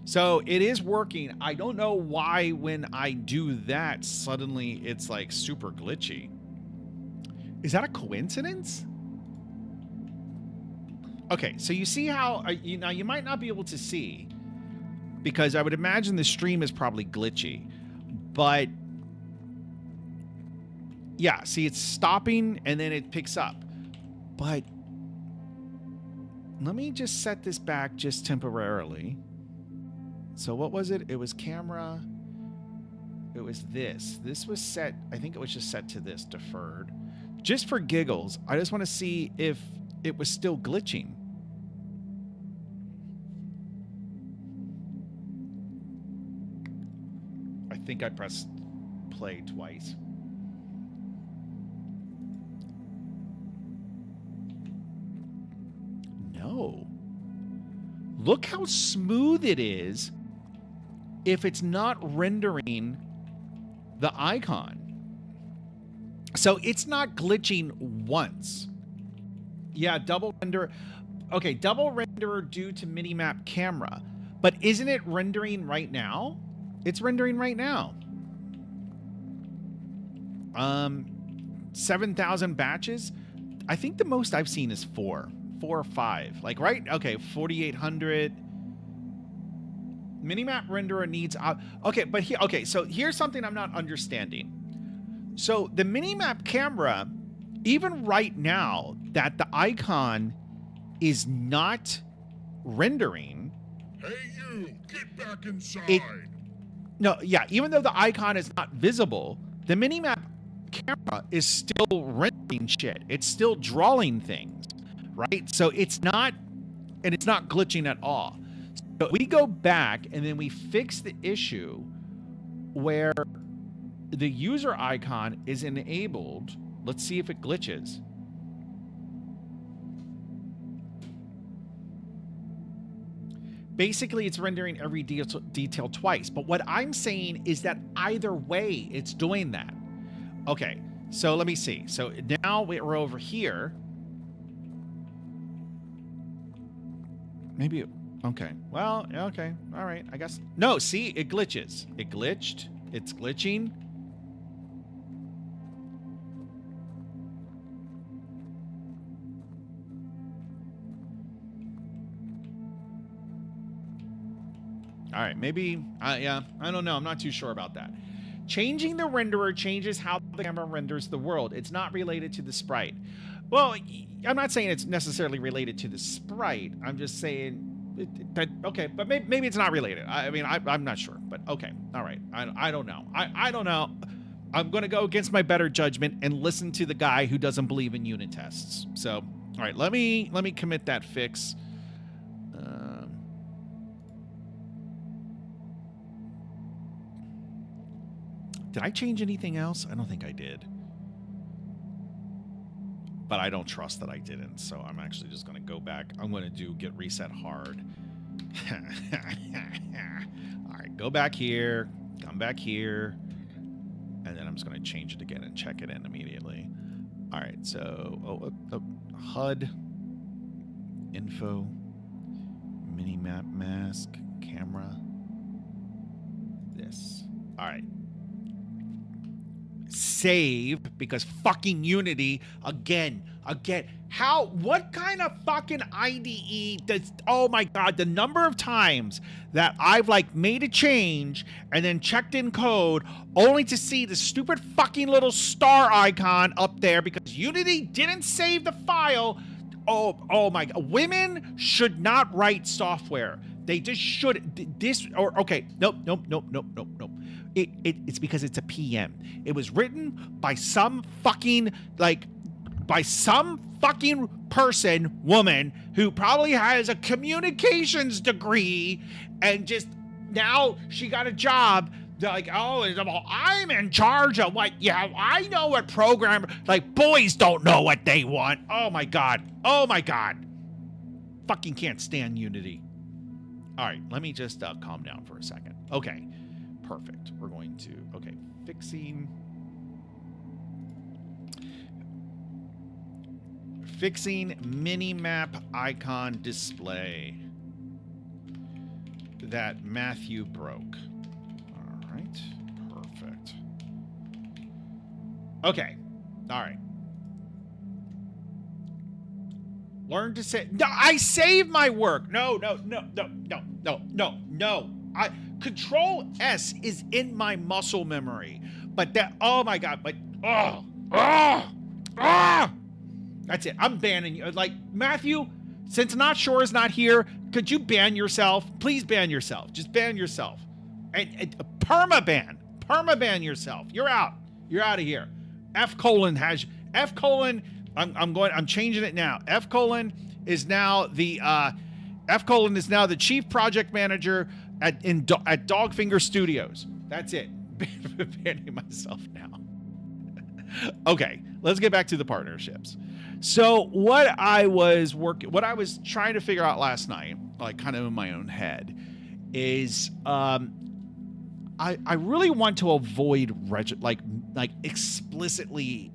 so it is working. I don't know why when I do that, suddenly it's like super glitchy. Is that a coincidence? Okay, so you see how, now you might not be able to see, because I would imagine the stream is probably glitchy, but yeah, see, it's stopping and then it picks up. But let me just set this back just temporarily. So what was it? It was camera. It was this. This was set. I think it was just set to this, deferred. Just for giggles, I just want to see if it was still glitching. I think I pressed play twice. No. Look how smooth it is if it's not rendering the icon. So it's not glitching once. Yeah, double render. Okay, double renderer due to minimap camera. But isn't it rendering right now? It's rendering right now. 7,000 batches. I think the most I've seen is 4 or 5. Like, right? Okay, 4,800. Minimap renderer needs... okay, but here... Okay, so here's something I'm not understanding. So the minimap camera, even right now, that the icon is not rendering... Hey, you! Get back inside! No, yeah, even though the icon is not visible, the minimap camera is still rendering shit. It's still drawing things, right? So it's not, and it's not glitching at all. So we go back and then we fix the issue where the user icon is enabled. Let's see if it glitches. Basically, it's rendering every detail twice. But what I'm saying is that either way, it's doing that. Okay, so let me see. So now we're over here. Maybe, okay. Well, okay, all right, I guess. No, see, it glitches. It glitched. It's glitching. All right, maybe, yeah, I don't know. I'm not too sure about that. Changing the renderer changes how the camera renders the world. It's not related to the sprite. Well, I'm not saying it's necessarily related to the sprite. I'm just saying that, okay, but maybe it's not related. I mean, I'm not sure, but okay. All right, I don't know. I don't know. I'm going to go against my better judgment and listen to the guy who doesn't believe in unit tests. So, all right, let me commit that fix. Did I change anything else? I don't think I did. But I don't trust that I didn't, so I'm actually just going to go back. I'm going to do get reset hard. All right, go back here, come back here, and then I'm just going to change it again and check it in immediately. All right, so HUD, info, minimap mask, camera, this. All right. Save, because fucking Unity again. What kind of fucking IDE does, oh my god, the number of times that I've like made a change and then checked in code only to see the stupid fucking little star icon up there because Unity didn't save the file. Oh my god, women should not write software. They just should. Okay, nope. It's because it's a PM. It was written by some fucking, person, woman, who probably has a communications degree, and just now she got a job. They're like, oh, I'm in charge of what, yeah, I know what program, like, boys don't know what they want. Oh my god. Fucking can't stand Unity. All right, let me just calm down for a second. Okay, perfect. We're going to, okay, fixing minimap icon display that Matthew broke. All right, perfect. Okay, all right. Learn to say, no, I save my work. No. Control S is in my muscle memory. But that, oh my god, but, that's it. I'm banning you. Like, Matthew, since Not Sure is not here, could you ban yourself? Please ban yourself. Just ban yourself. And perma-ban yourself. You're out. You're out of here. I'm changing it now. F colon is now the chief project manager at Dogfinger Studios. That's it. Banning myself now. Okay, let's get back to the partnerships. So what I was trying to figure out last night, like kind of in my own head, is I really want to avoid explicitly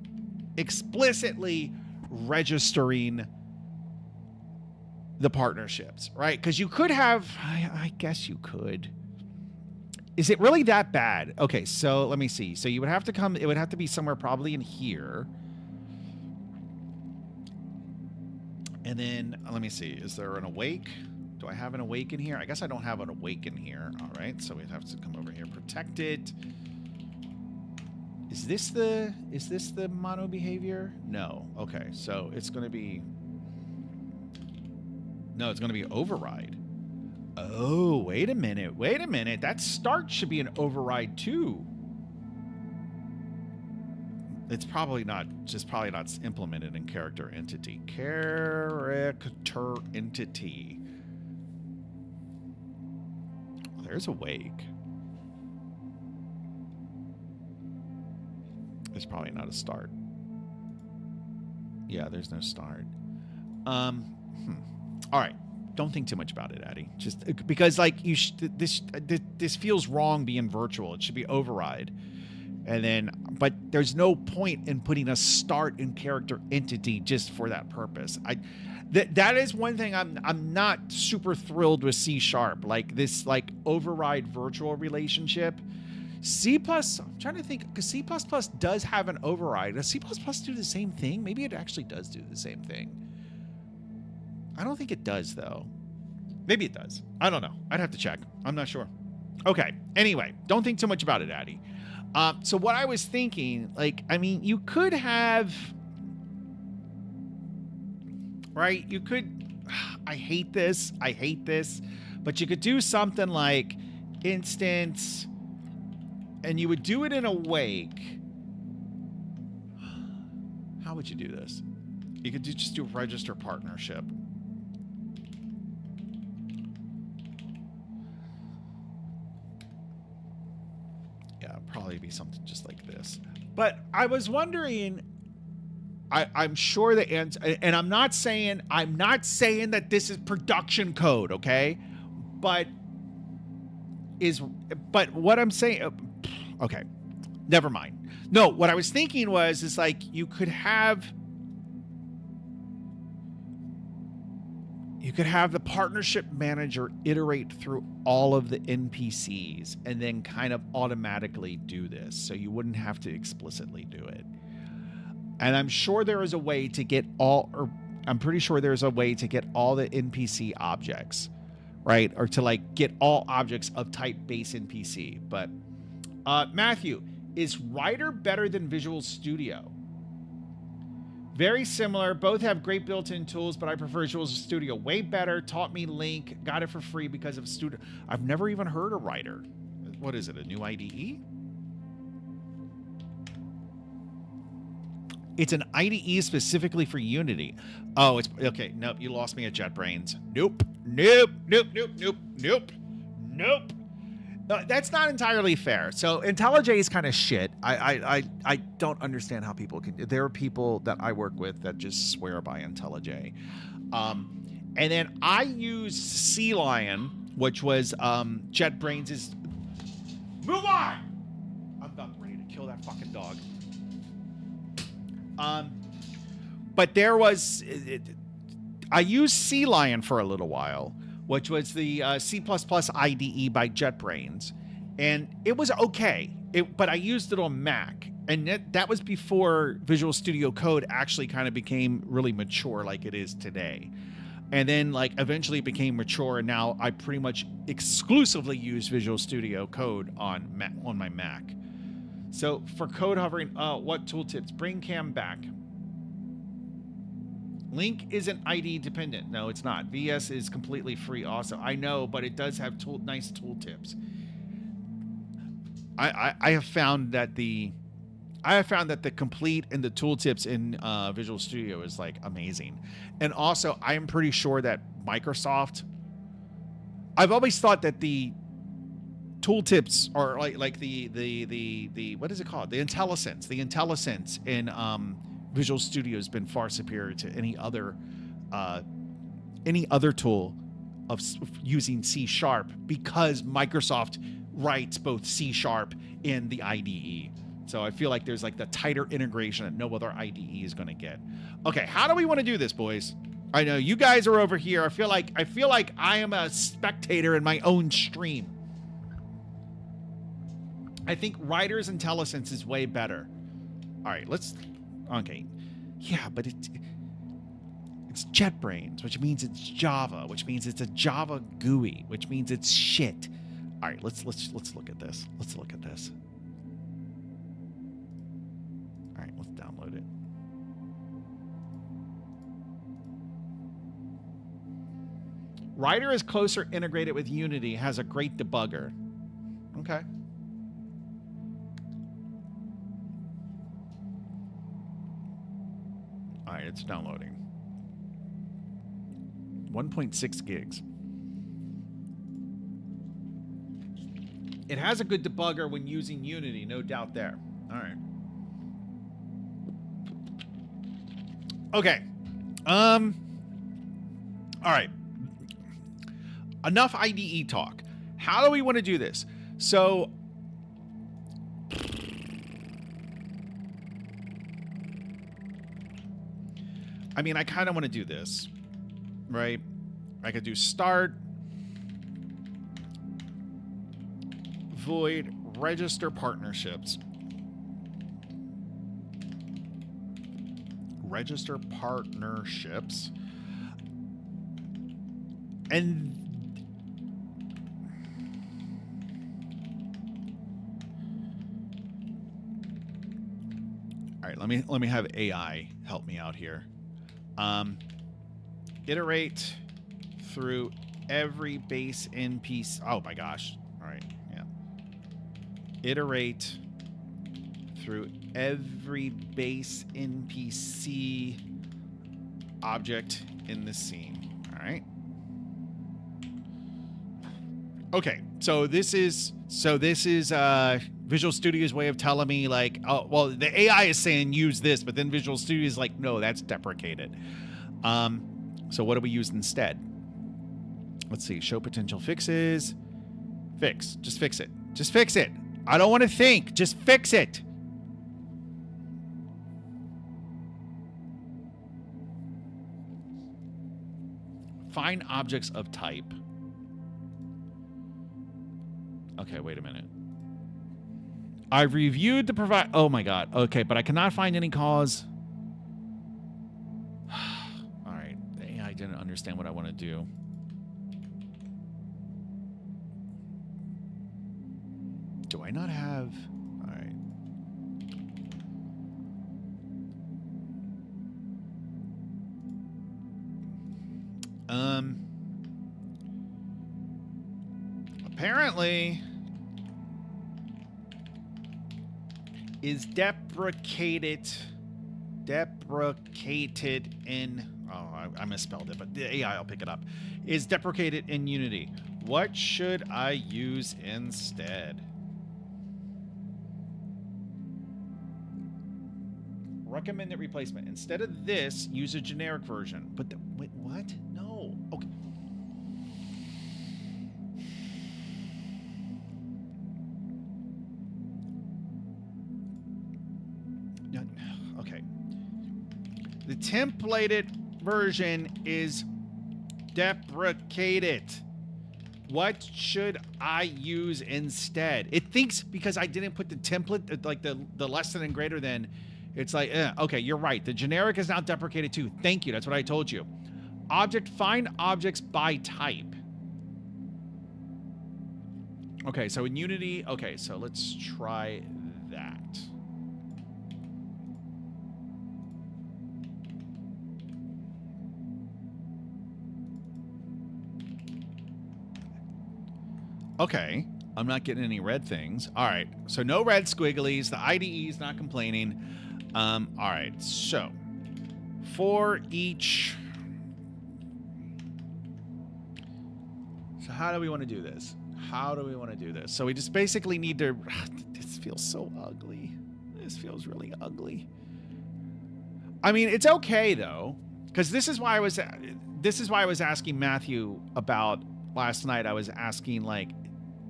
registering the partnerships, right? Because you could have, I guess you could. Is it really that bad? Okay, so let me see. So you would have to come, it would have to be somewhere probably in here. And then, let me see, is there an awake? Do I have an awake in here? I guess I don't have an awake in here. All right, so we'd have to come over here. Protected. Is this the mono behavior? No. Okay, so it's going to be... No, it's going to be override. Oh, wait a minute. Wait a minute. That start should be an override too. It's probably not, just probably not implemented in character entity. Character entity. Oh, there's a wake. There's probably not a start. Yeah, there's no start. All right. Don't think too much about it, Addy. Just because, like, this feels wrong being virtual. It should be override. And then, but there's no point in putting a start in character entity just for that purpose. That is one thing I'm not super thrilled with C#. Like this, like override virtual relationship. C++, I'm trying to think, because C++ does have an override. Does C++ do the same thing? Maybe it actually does do the same thing. I don't think it does, though. Maybe it does. I don't know. I'd have to check. I'm not sure. Okay. Anyway, don't think too much about it, Addy. So what I was thinking, like, I mean, you could have, right? You could, I hate this, but you could do something like instance, and you would do it in a wake. How would you do this? You could just do register partnership. Probably be something just like this. But I was wondering, I'm sure the answer, and I'm not saying that this is production code, okay? But what I'm saying, okay, never mind. No, what I was thinking is like you could have the partnership manager iterate through all of the NPCs and then kind of automatically do this. So you wouldn't have to explicitly do it. And I'm sure there is a way to get I'm pretty sure there's a way to get all the NPC objects, right? Or to like get all objects of type base NPC. But Matthew, is Writer better than Visual Studio? Very similar. Both have great built-in tools, but I prefer Visual Studio way better. Taught me Link. Got it for free because of Studio. I've never even heard of Writer. What is it, a new IDE? It's an IDE specifically for Unity. Oh, it's okay. Nope, you lost me at JetBrains. Nope. That's not entirely fair. So IntelliJ is kind of shit. I don't understand how people can. There are people that I work with that just swear by IntelliJ. And then I use Sea Lion, which was JetBrains' move on. I'm not ready to kill that fucking dog. But there was I used Sea Lion for a little while, which was the C++ IDE by JetBrains. And it was okay, but I used it on Mac. And that was before Visual Studio Code actually kind of became really mature like it is today. And then like eventually it became mature, and now I pretty much exclusively use Visual Studio Code on my Mac. So for code hovering, what tooltips? Bring cam back. Link isn't ID dependent. No, it's not. VS is completely free also. I know, but it does have nice tooltips. I have found that the complete and the tooltips in Visual Studio is like amazing. And also, I am pretty sure that Microsoft, I've always thought that the tooltips are like the what is it called? The IntelliSense in Visual Studio has been far superior to any other tool of using C# because Microsoft writes both C# and the IDE. So I feel like there's like the tighter integration that no other IDE is going to get. Okay, how do we want to do this, boys? I know you guys are over here. I feel like I am a spectator in my own stream. I think Writers IntelliSense is way better. All right, let's. Okay, yeah, but it's JetBrains, which means it's Java, which means it's a Java GUI, which means it's shit. All right, let's look at this. Let's look at this. All right, let's download it. Writer is closer integrated with Unity, has a great debugger. Okay. All right, it's downloading. 1.6 gigs. It has a good debugger when using Unity, no doubt there. All right. Okay. All right. Enough IDE talk. How do we want to do this? So I mean, I kind of want to do this, right? I could do start void register partnerships. Register partnerships. And all right, let me have AI help me out here. Iterate through every base NPC. Oh my gosh. All right. Yeah. Iterate through every base NPC object in the scene. All right. Okay. So this is Visual Studio's way of telling me, like, oh, well, the AI is saying use this, but then Visual Studio is like, no, that's deprecated. So what do we use instead? Let's see. Show potential fixes. Fix. Just fix it. Just fix it. I don't want to think. Just fix it. Find objects of type. Okay, wait a minute. I've reviewed the provide. Oh my god. Okay, but I cannot find any cause. All right. The AI didn't understand what I want to do. Do I not have? All right. Apparently is deprecated in, oh, I misspelled it, but the AI will pick it up, is deprecated in Unity. What should I use instead? Recommended replacement. Instead of this, use a generic version. But wait, what? No. Okay. Okay. The templated version is deprecated. What should I use instead? It thinks because I didn't put the template, like the less than and greater than, it's like, okay, you're right. The generic is now deprecated too. Thank you. That's what I told you. Object, find objects by type. Okay, so in Unity, okay, so let's try that. Okay, I'm not getting any red things. All right, so no red squigglies. The IDE is not complaining. All right, so for each... So how do we want to do this? How do we want to do this? So we just basically need to... This feels so ugly. This feels really ugly. I mean, it's okay though, because this is why I was asking Matthew about last night. I was asking, like,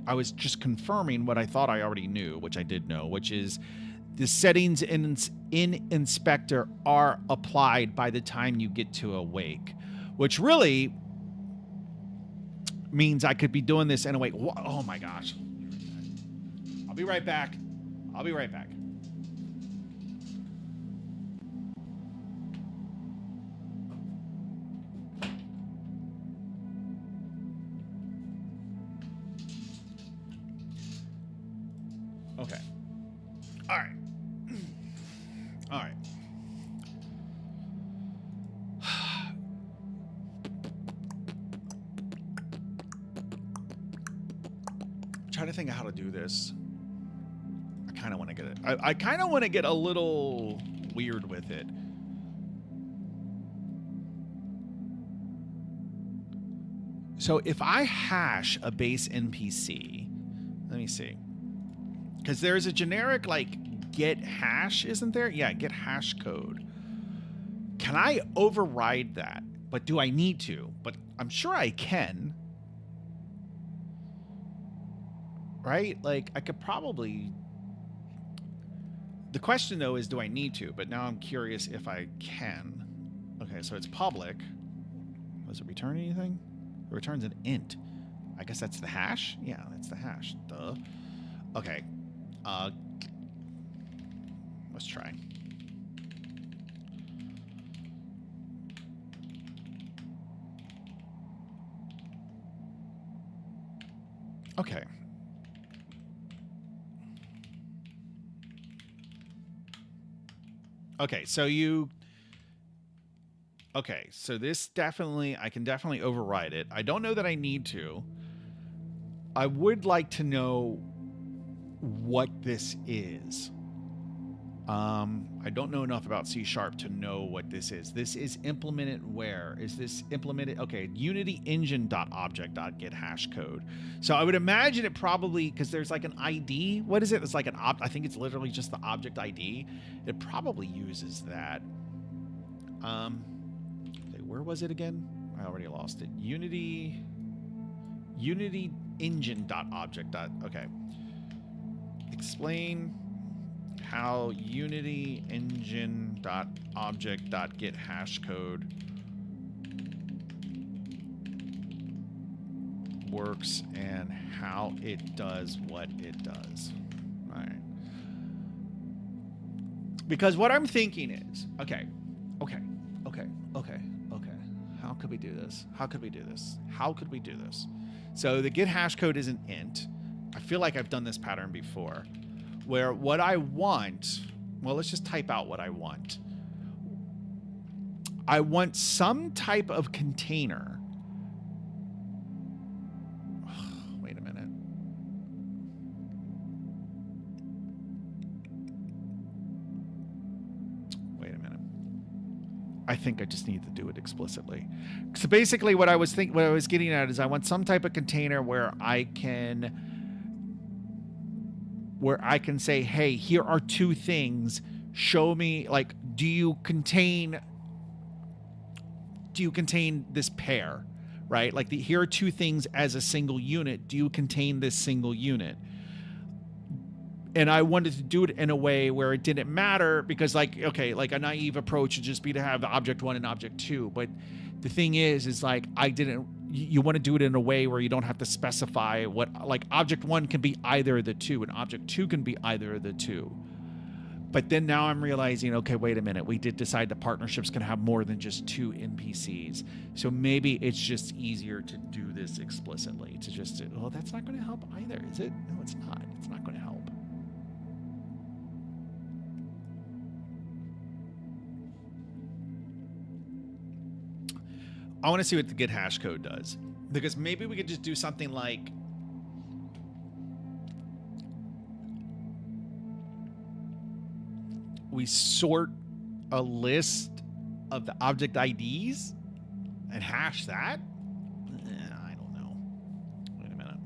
I was just confirming what I thought I already knew, which I did know, which is the settings in Inspector are applied by the time you get to Awake. which really means I could be doing this in a way. Oh my gosh. I'll be right back. I'll be right back. Okay. All right. All right. I'm trying to think of how to do this. I kind of want to get it. I kind of want to get a little weird with it. So if I hash a base NPC, let me see. Because there's a generic like get hash, isn't there? Yeah, get hash code. Can I override that? But do I need to? But I'm sure I can. Right? Like I could probably... The question though is, do I need to? But now I'm curious if I can. Okay, so it's public. Does it return anything? It returns an int. I guess that's the hash? Yeah, that's the hash. Duh. Okay. Let's try. Okay. Okay, so okay, so this definitely, I can definitely override it. I don't know that I need to. I would like to know what this is. I don't know enough about C# to know what this is. This is implemented where? Is this implemented? Okay, Unity engine.object.get hash code. So I would imagine it probably, because there's like an ID. What is it? It's like an I think it's literally just the object ID. It probably uses that. Okay, where was it again? I already lost it. Unity engine.object. Okay. Explain how Unity engine.object.get hash code works and how it does what it does. All right. Because what I'm thinking is, okay. How could we do this? How could we do this? How could we do this? So the get hash code is an int. I feel like I've done this pattern before, where what I want, well, let's just type out what I want. I want some type of container. Wait a minute. Wait a minute. I think I just need to do it explicitly. So basically what I was getting at is I want some type of container where I can say, hey, here are two things. Show me, like, do you contain this pair, right? Like, here are two things as a single unit. Do you contain this single unit? And I wanted to do it in a way where it didn't matter because, like, okay, like a naive approach would just be to have object 1 and object 2. But the thing is like, you want to do it in a way where you don't have to specify what, like, object 1 can be either of the two and object 2 can be either of the two. But then now I'm realizing, okay, wait a minute. We did decide the partnerships can have more than just two NPCs. So maybe it's just easier to do this explicitly. To just, well, that's not going to help either, is it? No, it's not. It's not going to help. I want to see what the get hash code does. Because maybe we could just do something like, we sort a list of the object IDs and hash that? I don't know. Wait a minute.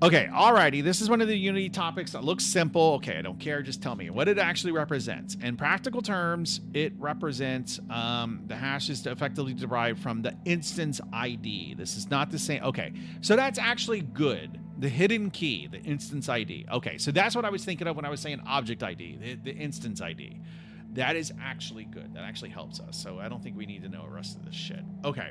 Okay, alrighty. This is one of the Unity topics that looks simple. Okay, I don't care. Just tell me what it actually represents. In practical terms, it represents the hash is effectively derived from the instance ID. This is not the same. Okay, so that's actually good. The hidden key, the instance ID. Okay, so that's what I was thinking of when I was saying object ID, the instance ID. That is actually good. That actually helps us. So I don't think we need to know the rest of this shit. Okay.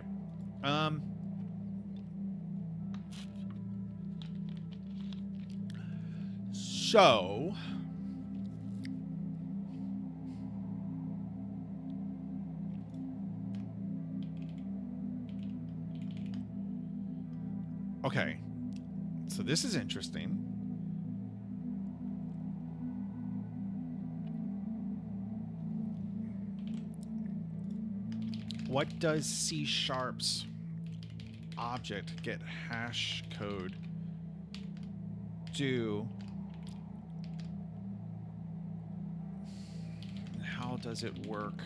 So okay. So this is interesting. What does C# object get hash code do? And how does it work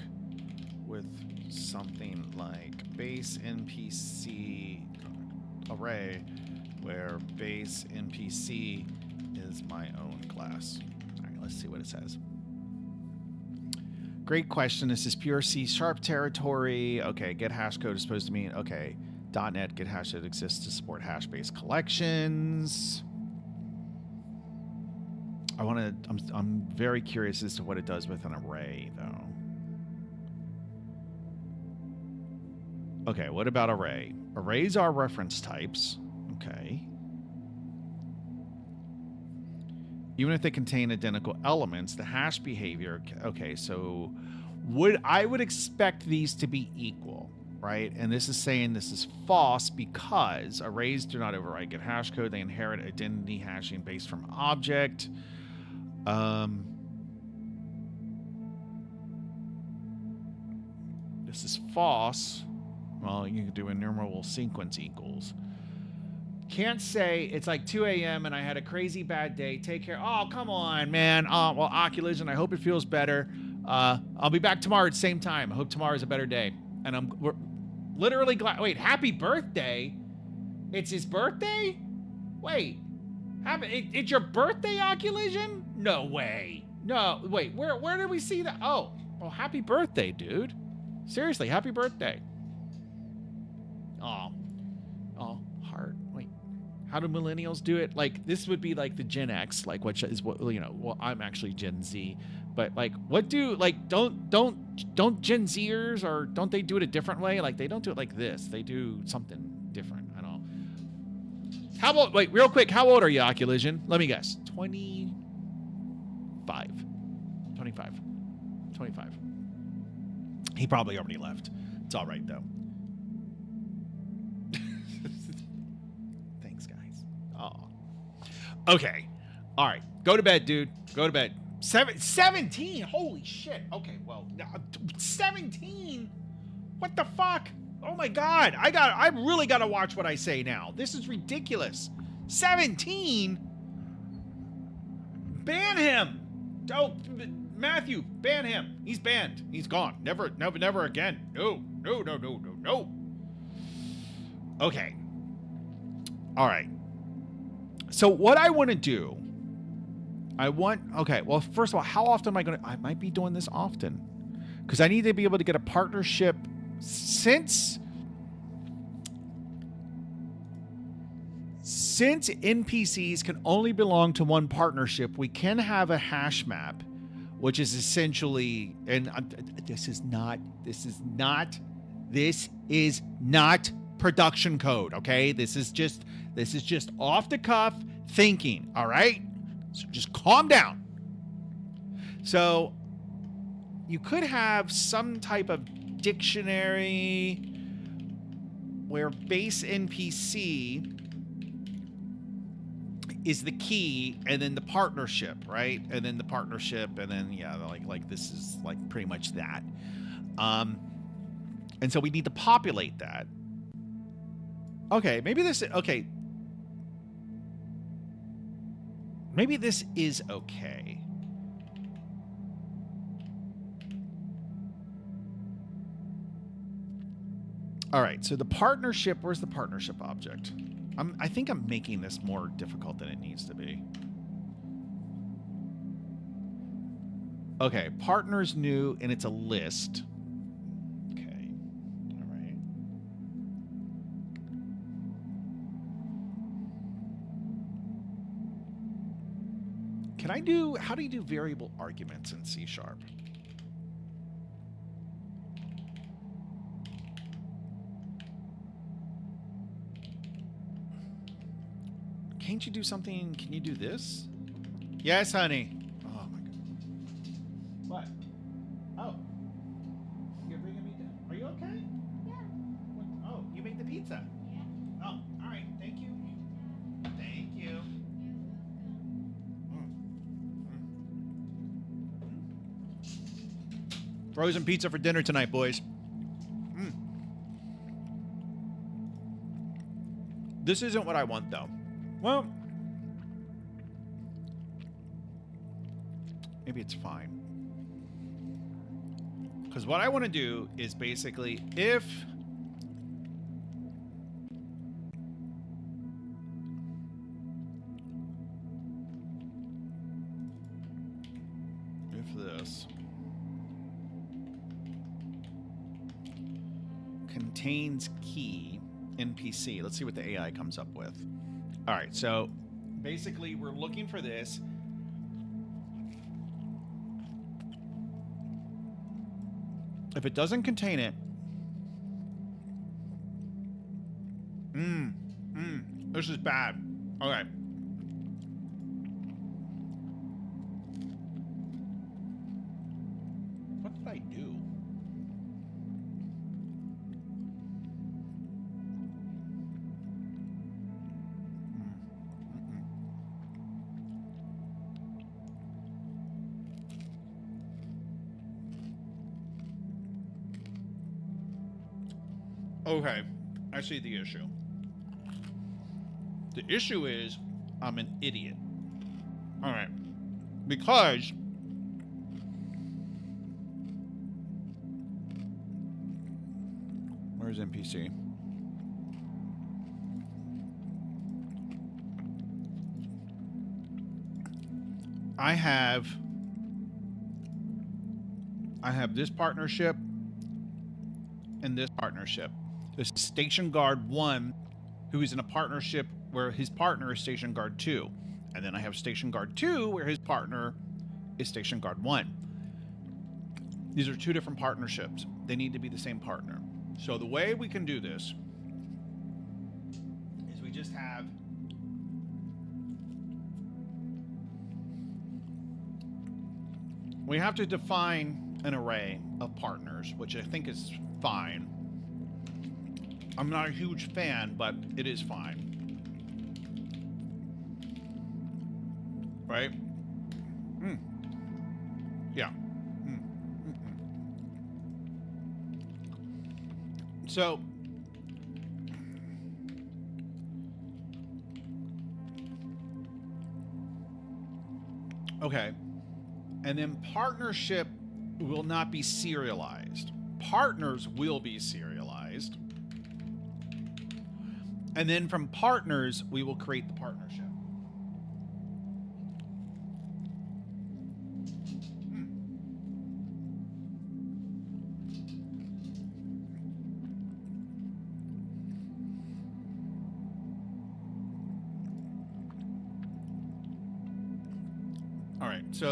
with something like base NPC array, where base NPC is my own class? All right, let's see what it says. Great question. This is pure C# territory. Okay, get hash code is supposed to mean, okay, .NET get hash code exists to support hash-based collections. I'm very curious as to what it does with an array, though. Okay, what about array? Arrays are reference types. Okay. Even if they contain identical elements, the hash behavior... Okay, so I would expect these to be equal, right? And this is saying this is false because arrays do not override get hash code. They inherit identity hashing based from object. This is false. Well, you can do enumerable sequence equals. Can't say it's like 2 a.m. and I had a crazy bad day. Take care. Oh, come on, man. Well, Oculism, I hope it feels better. I'll be back tomorrow at the same time. I hope tomorrow's a better day. And we're literally glad. Wait, happy birthday? It's his birthday? Wait, it's your birthday, Oculism? No way. No, wait, where did we see that? Oh, happy birthday, dude. Seriously, happy birthday. Oh, heart. Wait, how do millennials do it? Like, this would be like the Gen X, like, which is what, you know, well, I'm actually Gen Z, but like, what do, like, don't Gen Zers, or don't they do it a different way? Like, they don't do it like this. They do something different. I don't know. How old, wait, real quick, how old are you, Oculism? Let me guess. 25. He probably already left. It's all right, though. Thanks, guys. Oh. Okay. All right. Go to bed, dude. Go to bed. 17? Holy shit. Okay, well, 17? What the fuck? Oh my god. I really got to watch what I say now. This is ridiculous. 17? Ban him. Oh, Matthew, ban him. He's banned. He's gone. Never again. No. Okay. All right. So what I want to do, okay, well, first of all, how often am I might be doing this often, because I need to be able to get a partnership. Since NPCs can only belong to one partnership, we can have a hash map, which is essentially, and this is not production code, okay? This is just off the cuff thinking, all right? So just calm down. So you could have some type of dictionary where base NPC is the key, and then the partnership, right? And then the partnership, and then, yeah, like this is like pretty much that. And so we need to populate that. Okay, maybe this is okay. All right, so the partnership, where's the partnership object? I think I'm making this more difficult than it needs to be. Okay, partners new, and it's a list. Okay, all right. How do you do variable arguments in C#? can't you do something? Can you do this? Yes, honey. Oh my god. What? Oh. You're bringing me down. Are you okay? Yeah. What? Oh, you made the pizza. Yeah. Oh, all right. Thank you. Thank you. Frozen pizza for dinner tonight, boys. This isn't what I want, though. Well, maybe it's fine. Because what I want to do is basically, if this contains key NPC, let's see what the AI comes up with. All right, so basically we're looking for this. If it doesn't contain it, this is bad. Okay. What did I do? Okay, I see the issue. The issue is I'm an idiot. All right, because where's NPC? I have this partnership and this partnership. There's Station Guard 1, who is in a partnership where his partner is Station Guard 2. And then I have Station Guard 2, where his partner is Station Guard 1. These are two different partnerships. They need to be the same partner. So the way we can do this is we just have we have to define an array of partners, which I think is fine. I'm not a huge fan, but it is fine. Right? Yeah. So, okay. And then partnership will not be serialized. Partners will be serialized. And then from partners, we will create the partnership. All right, so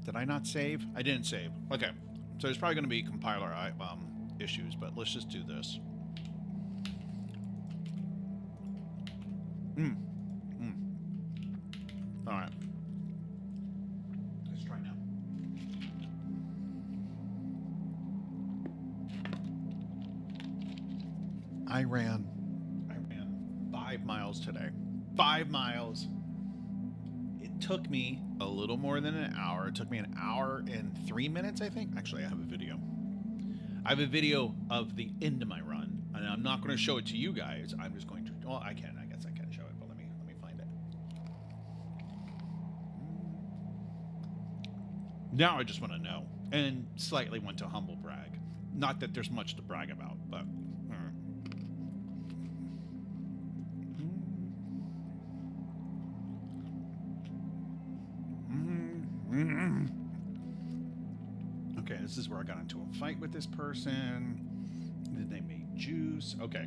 did I not save? I didn't save. Okay, so there's probably going to be compiler issues, but let's just do this. All right. Let's try now. I ran 5 miles today. 5 miles. It took me a little more than an hour. It took me an hour and 3 minutes, I think. Actually, I have a video. I have a video of the end of my run, and I'm not going to show it to you guys. I'm just going to. Well, I can. I guess I can show it, but let me find it. Now I just want to know, and slightly want to humble brag. Not that there's much to brag about, but. Okay, this is where I got into a fight with this person. Then they made juice. Okay,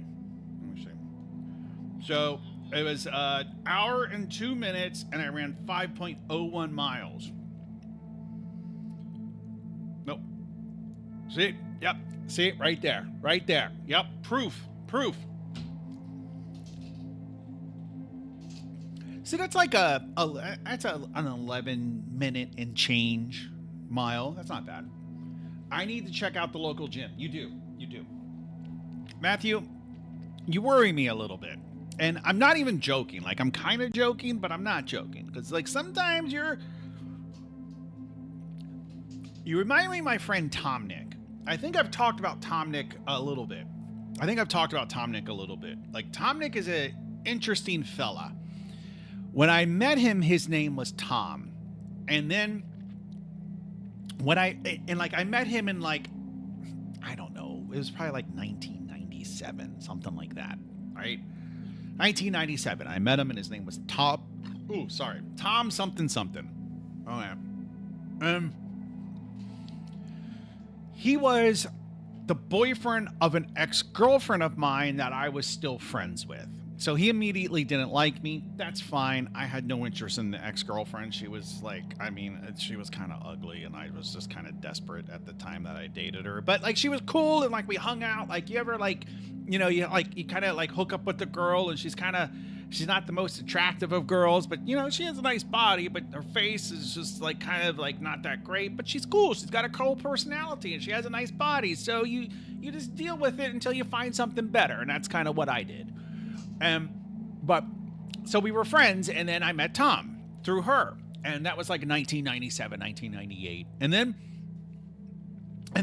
let me see. So it was an hour and 2 minutes, and I ran 5.01 miles. Nope. See? Yep. See? Right there. Right there. Yep. Proof. So that's like an 11-minute and change mile. That's not bad. I need to check out the local gym. You do. Matthew, you worry me a little bit. And I'm not even joking. Like, I'm kind of joking, but I'm not joking. Because, like, sometimes you remind me of my friend Tom Nick. I think I've talked about Tom Nick a little bit. Like, Tom Nick is a interesting fella. When I met him, his name was Tom. And then I met him in, like, I don't know, it was probably like 1997, something like that, right? 1997. I met him and his name was Tom something. Oh yeah. He was the boyfriend of an ex-girlfriend of mine that I was still friends with. So he immediately didn't like me. That's fine. I had no interest in the ex-girlfriend. She was like, she was kind of ugly, and I was just kind of desperate at the time that I dated her. But like, she was cool, and like, we hung out. Like, you ever like, you kind of like hook up with the girl, and she's not the most attractive of girls, but you know, she has a nice body, but her face is just like kind of like not that great. But she's cool. She's got a cool personality, and she has a nice body. So you just deal with it until you find something better, and that's kind of what I did. But so we were friends, and then I met Tom through her, and that was like 1997, 1998. And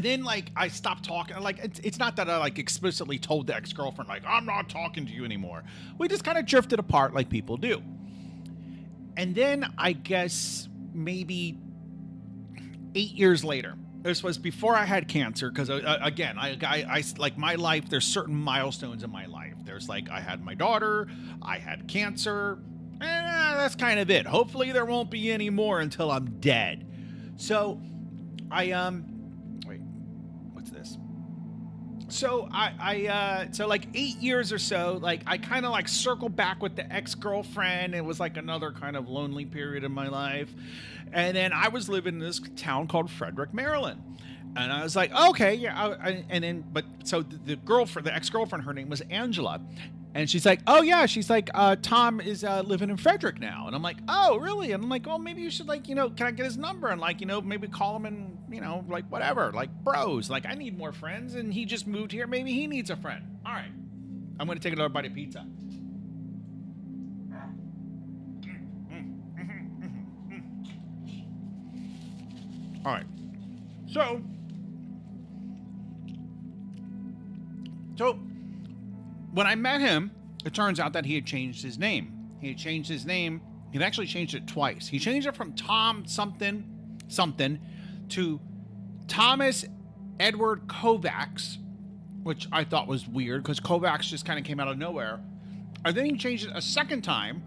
then like, I stopped talking. Like, it's not that I like explicitly told the ex-girlfriend, like, I'm not talking to you anymore. We just kind of drifted apart like people do. And then I guess maybe 8 years later, this was before I had cancer, because again, I like, my life, there's certain milestones in my life. There's like, I had my daughter, I had cancer, that's kind of it. Hopefully there won't be any more until I'm dead. So wait, what's this? So so like 8 years or so, like I kind of like circled back with the ex-girlfriend. It was like another kind of lonely period in my life. And then I was living in this town called Frederick, Maryland. And I was like, okay, yeah. So the ex-girlfriend, her name was Angela. And she's like, oh yeah. She's like, Tom is living in Frederick now. And I'm like, oh really? And I'm like, well, maybe you should, like, can I get his number? And like, maybe call him and, like whatever, like bros. Like, I need more friends, and he just moved here. Maybe he needs a friend. All right. I'm going to take another bite of pizza. All right. So when I met him, it turns out that he had changed his name. He'd actually changed it twice. He changed it from Tom something to Thomas Edward Kovacs, which I thought was weird because Kovacs just kind of came out of nowhere. And then he changed it a second time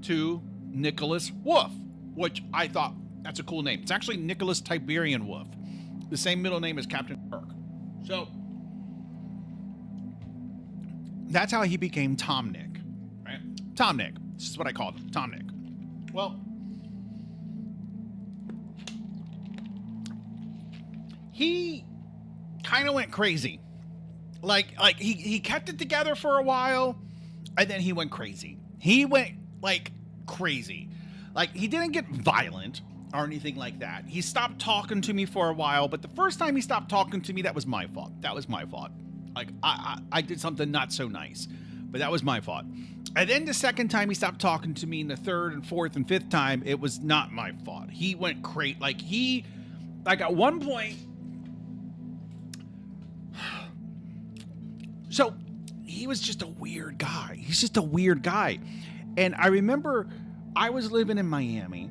to Nicholas Wolf, which I thought, that's a cool name. It's actually Nicholas Tiberian Wolf, the same middle name as Captain Kirk. So that's how he became Tom Nick, right? Tom Nick. This is what I called him, Tom Nick. Well, he kind of went crazy. Like he kept it together for a while, and then he went crazy. He went like crazy. Like, he didn't get violent or anything like that. He stopped talking to me for a while, but the first time he stopped talking to me, that was my fault. Like, I did something not so nice, but that was my fault. And then the second time he stopped talking to me, and the third and fourth and fifth time, it was not my fault. He went crazy. Like at one point, so he was just a weird guy. He's just a weird guy. And I remember I was living in Miami.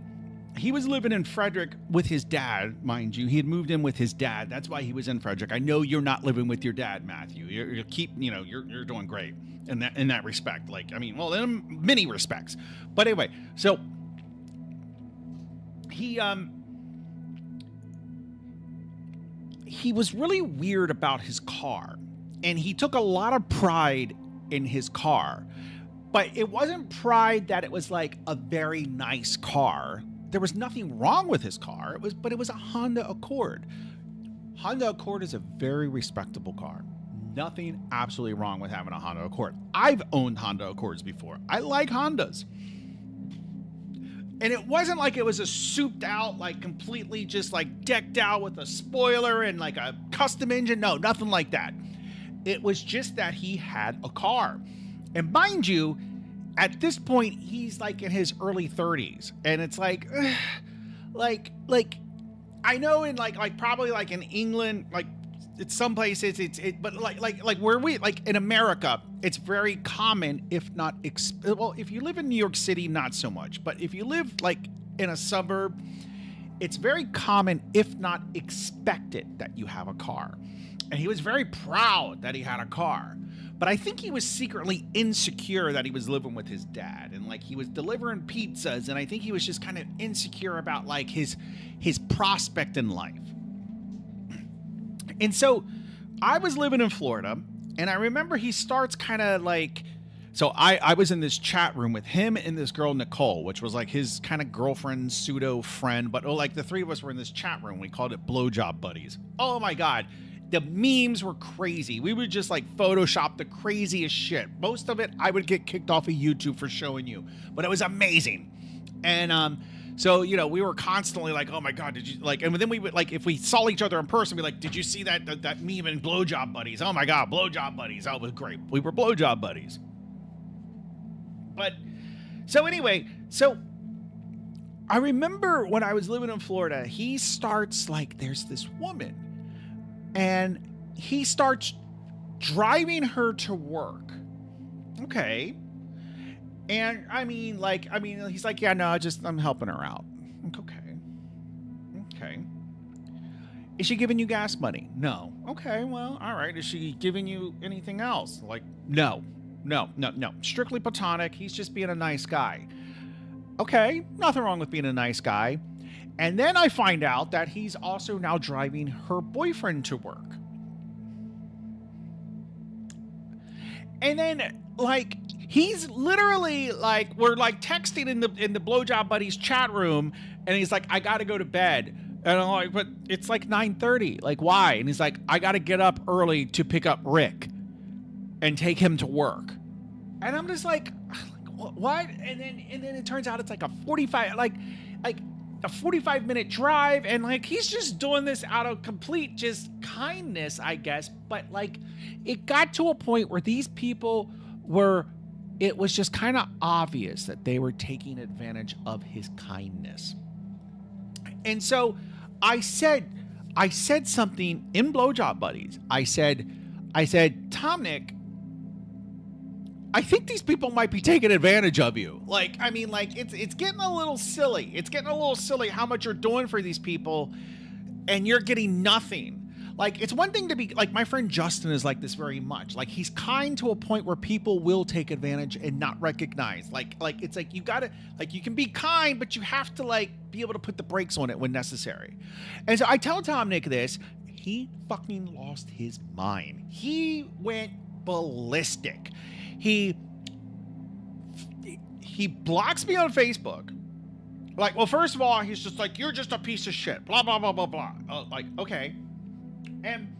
He was living in Frederick with his dad, mind you. He had moved in with his dad. That's why he was in Frederick. I know you're not living with your dad, Matthew. You're doing great in that respect. Like, I mean, well, in many respects. But anyway, so he was really weird about his car, and he took a lot of pride in his car. But it wasn't pride that it was like a very nice car. There was nothing wrong with his car. But it was a Honda Accord. Honda Accord is a very respectable car. Nothing absolutely wrong with having a Honda Accord. I've owned Honda Accords before. I like Hondas. And it wasn't like it was a souped out, like completely just like decked out with a spoiler and like a custom engine. No, nothing like that. It was just that he had a car. And mind you, at this point, he's like in his early 30s. And it's like, like I know in like probably like in England, like it's some places but like where we like in America, it's very common, if not well, if you live in New York City, not so much, but if you live like in a suburb, it's very common, if not expected, that you have a car. And he was very proud that he had a car. But I think he was secretly insecure that he was living with his dad, and like he was delivering pizzas, and I think he was just kind of insecure about like his prospect in life. And so I was living in Florida, and I remember he starts kind of like, so I was in this chat room with him and this girl, Nicole, which was like his kind of girlfriend, pseudo friend. But like the three of us were in this chat room. We called it Blowjob Buddies. Oh my God. The memes were crazy. We would just like Photoshop the craziest shit. Most of it I would get kicked off of YouTube for showing you, but it was amazing. And so, you know, we were constantly like, oh my God, did you like, and then we would like, if we saw each other in person, we'd be like, did you see that meme in Blowjob Buddies? Oh my God, Blowjob Buddies. Oh, it was great. We were Blowjob Buddies. But so anyway, so I remember when I was living in Florida, he starts like, there's this woman, and he starts driving her to work. Okay. And I mean, he's like, yeah, no, I'm helping her out. Okay. Okay. Is she giving you gas money? No. Okay, well, all right. Is she giving you anything else? Like, no. Strictly platonic. He's just being a nice guy. Okay, nothing wrong with being a nice guy. And then I find out that he's also now driving her boyfriend to work. And then, like, he's literally like, we're like texting in the Blowjob Buddies chat room, and he's like, I gotta go to bed. And I'm like, but it's like 9:30. Like, why? And he's like, I gotta get up early to pick up Rick and take him to work. And I'm just like, what? And then it turns out it's like a 45-minute drive, and like he's just doing this out of complete just kindness, I guess. But like it got to a point where these people it was just kind of obvious that they were taking advantage of his kindness. And so I said something in Blowjob Buddies. I said, Tomnick, I think these people might be taking advantage of you. Like, I mean, like it's getting a little silly. It's getting a little silly how much you're doing for these people and you're getting nothing. Like, it's one thing to be like, my friend Justin is like this very much. Like, he's kind to a point where people will take advantage and not recognize. Like it's like you gotta, like, you can be kind, but you have to like be able to put the brakes on it when necessary. And so I tell Tom Nick this, he fucking lost his mind. He went ballistic. He blocks me on Facebook. Like, well, first of all, he's just like, you're just a piece of shit. Blah, blah, blah, blah, blah. Like, okay. And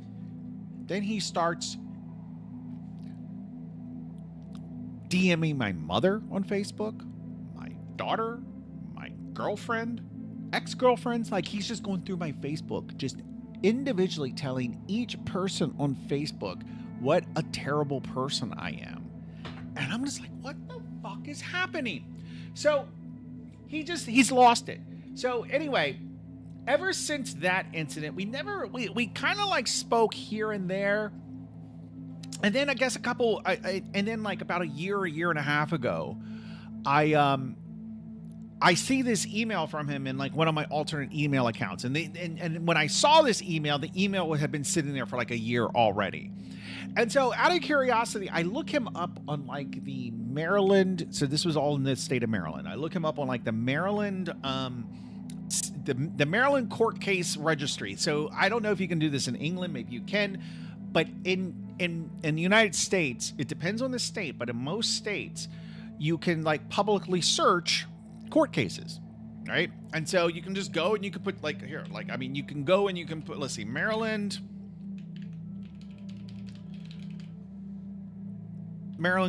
then he starts DMing my mother on Facebook, my daughter, my girlfriend, ex-girlfriends. Like, he's just going through my Facebook, just individually telling each person on Facebook what a terrible person I am. And I'm just like, what the fuck is happening? So he's lost it. So anyway, ever since that incident, we kind of like spoke here and there. And then I guess and then like about a year and a half ago, I see this email from him in like one of my alternate email accounts. And when I saw this email, the email had been sitting there for like a year already. And so out of curiosity, I look him up on like the Maryland. So this was all in the state of Maryland. I look him up on like the Maryland, the Maryland court case registry. So I don't know if you can do this in England. Maybe you can, but in the United States, it depends on the state. But in most states, you can like publicly search court cases, right? And so you can just go and you can put like here, like, I mean, you can go and you can put, let's see, Maryland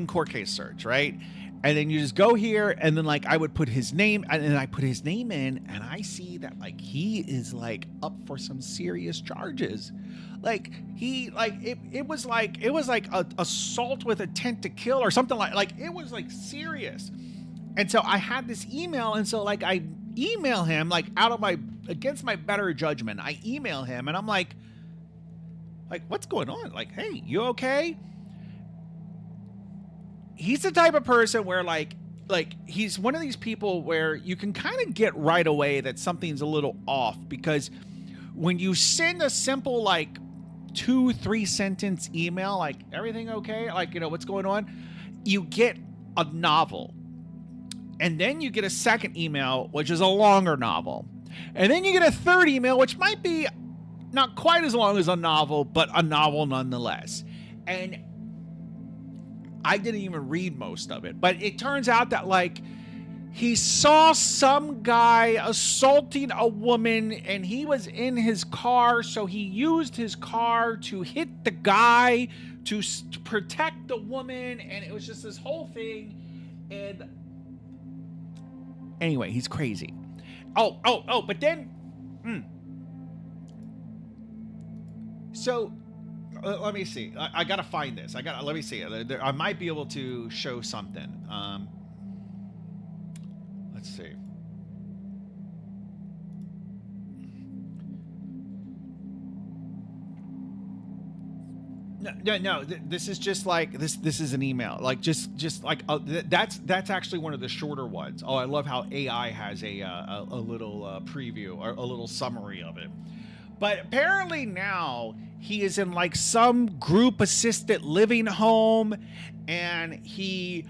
court case search, right? And then you just go here, and then like I would put his name, and then I put his name in, and I see that like he is like up for some serious charges. Like he like it was like a assault with intent to kill or something like it was like serious. And so I had this email, and so like I email him like out of my against my better judgment. I email him, and I'm like what's going on? Like, hey, you okay? He's the type of person where like he's one of these people where you can kind of get right away that something's a little off, because when you send a simple like 2-3 sentence email like everything okay, like, you know, what's going on, you get a novel, and then you get a second email which is a longer novel, and then you get a third email which might be not quite as long as a novel, but a novel nonetheless. And I didn't even read most of it, but it turns out that like he saw some guy assaulting a woman, and he was in his car, so he used his car to hit the guy to protect the woman, and it was just this whole thing. And anyway, he's crazy. But then so let me see. I gotta find this. Let me see. I might be able to show something. Let's see. No. This is just like this. This is an email. Like just like that's actually one of the shorter ones. Oh, I love how AI has a little preview or a little summary of it. But apparently now he is in like some group assisted living home, and he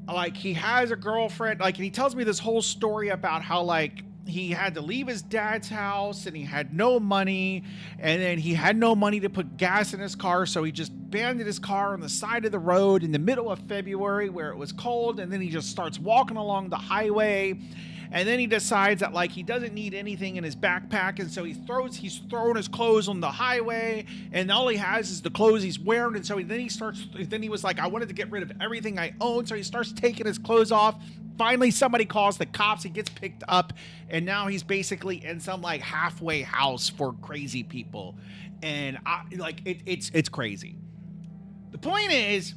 has a girlfriend. Like, and he tells me this whole story about how like he had to leave his dad's house, and he had no money, and then he had no money to put gas in his car, so he just abandoned his car on the side of the road in the middle of February where it was cold, and then he just starts walking along the highway. And then he decides that like he doesn't need anything in his backpack, and so he's throwing his clothes on the highway, and all he has is the clothes he's wearing. And so then he was like, I wanted to get rid of everything I own, so he starts taking his clothes off. Finally, somebody calls the cops. He gets picked up, and now he's basically in some like halfway house for crazy people, and it's crazy. The point is,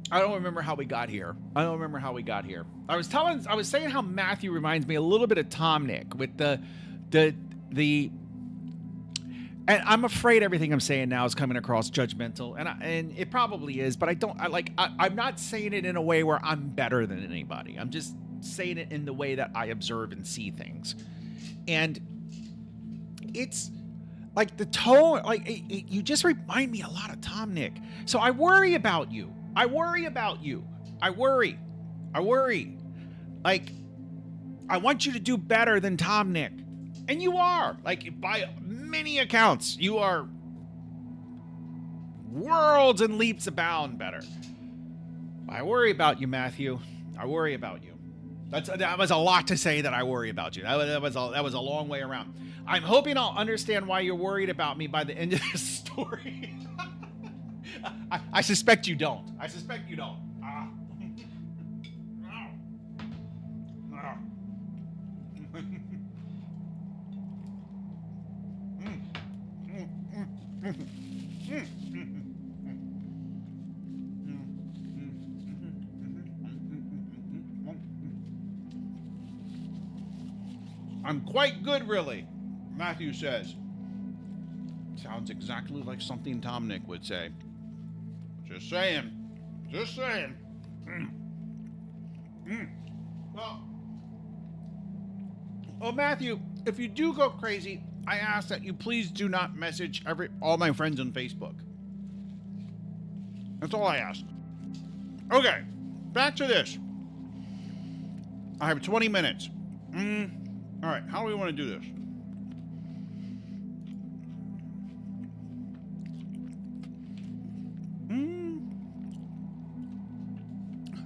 I don't remember how we got here. I was saying how Matthew reminds me a little bit of Tom Nick with the and I'm afraid everything I'm saying now is coming across judgmental, and it probably is, but I'm not saying it in a way where I'm better than anybody. I'm just saying it in the way that I observe and see things. And it's like the tone, like you just remind me a lot of Tom Nick. So I worry about you. I worry. Like, I want you to do better than Tom Nick. And you are. Like, by many accounts, you are worlds and leaps abound better. I worry about you, Matthew. I worry about you. That was a lot to say, that I worry about you. That was a long way around. I'm hoping I'll understand why you're worried about me by the end of this story. I suspect you don't. Ah. I'm quite good, really, Matthew says. Sounds exactly like something Tom Nick would say. Just saying. Well, Matthew, if you do go crazy, I ask that you please do not message all my friends on Facebook. That's all I ask. Okay, back to this. I have 20 minutes. All right, how do we want to do this?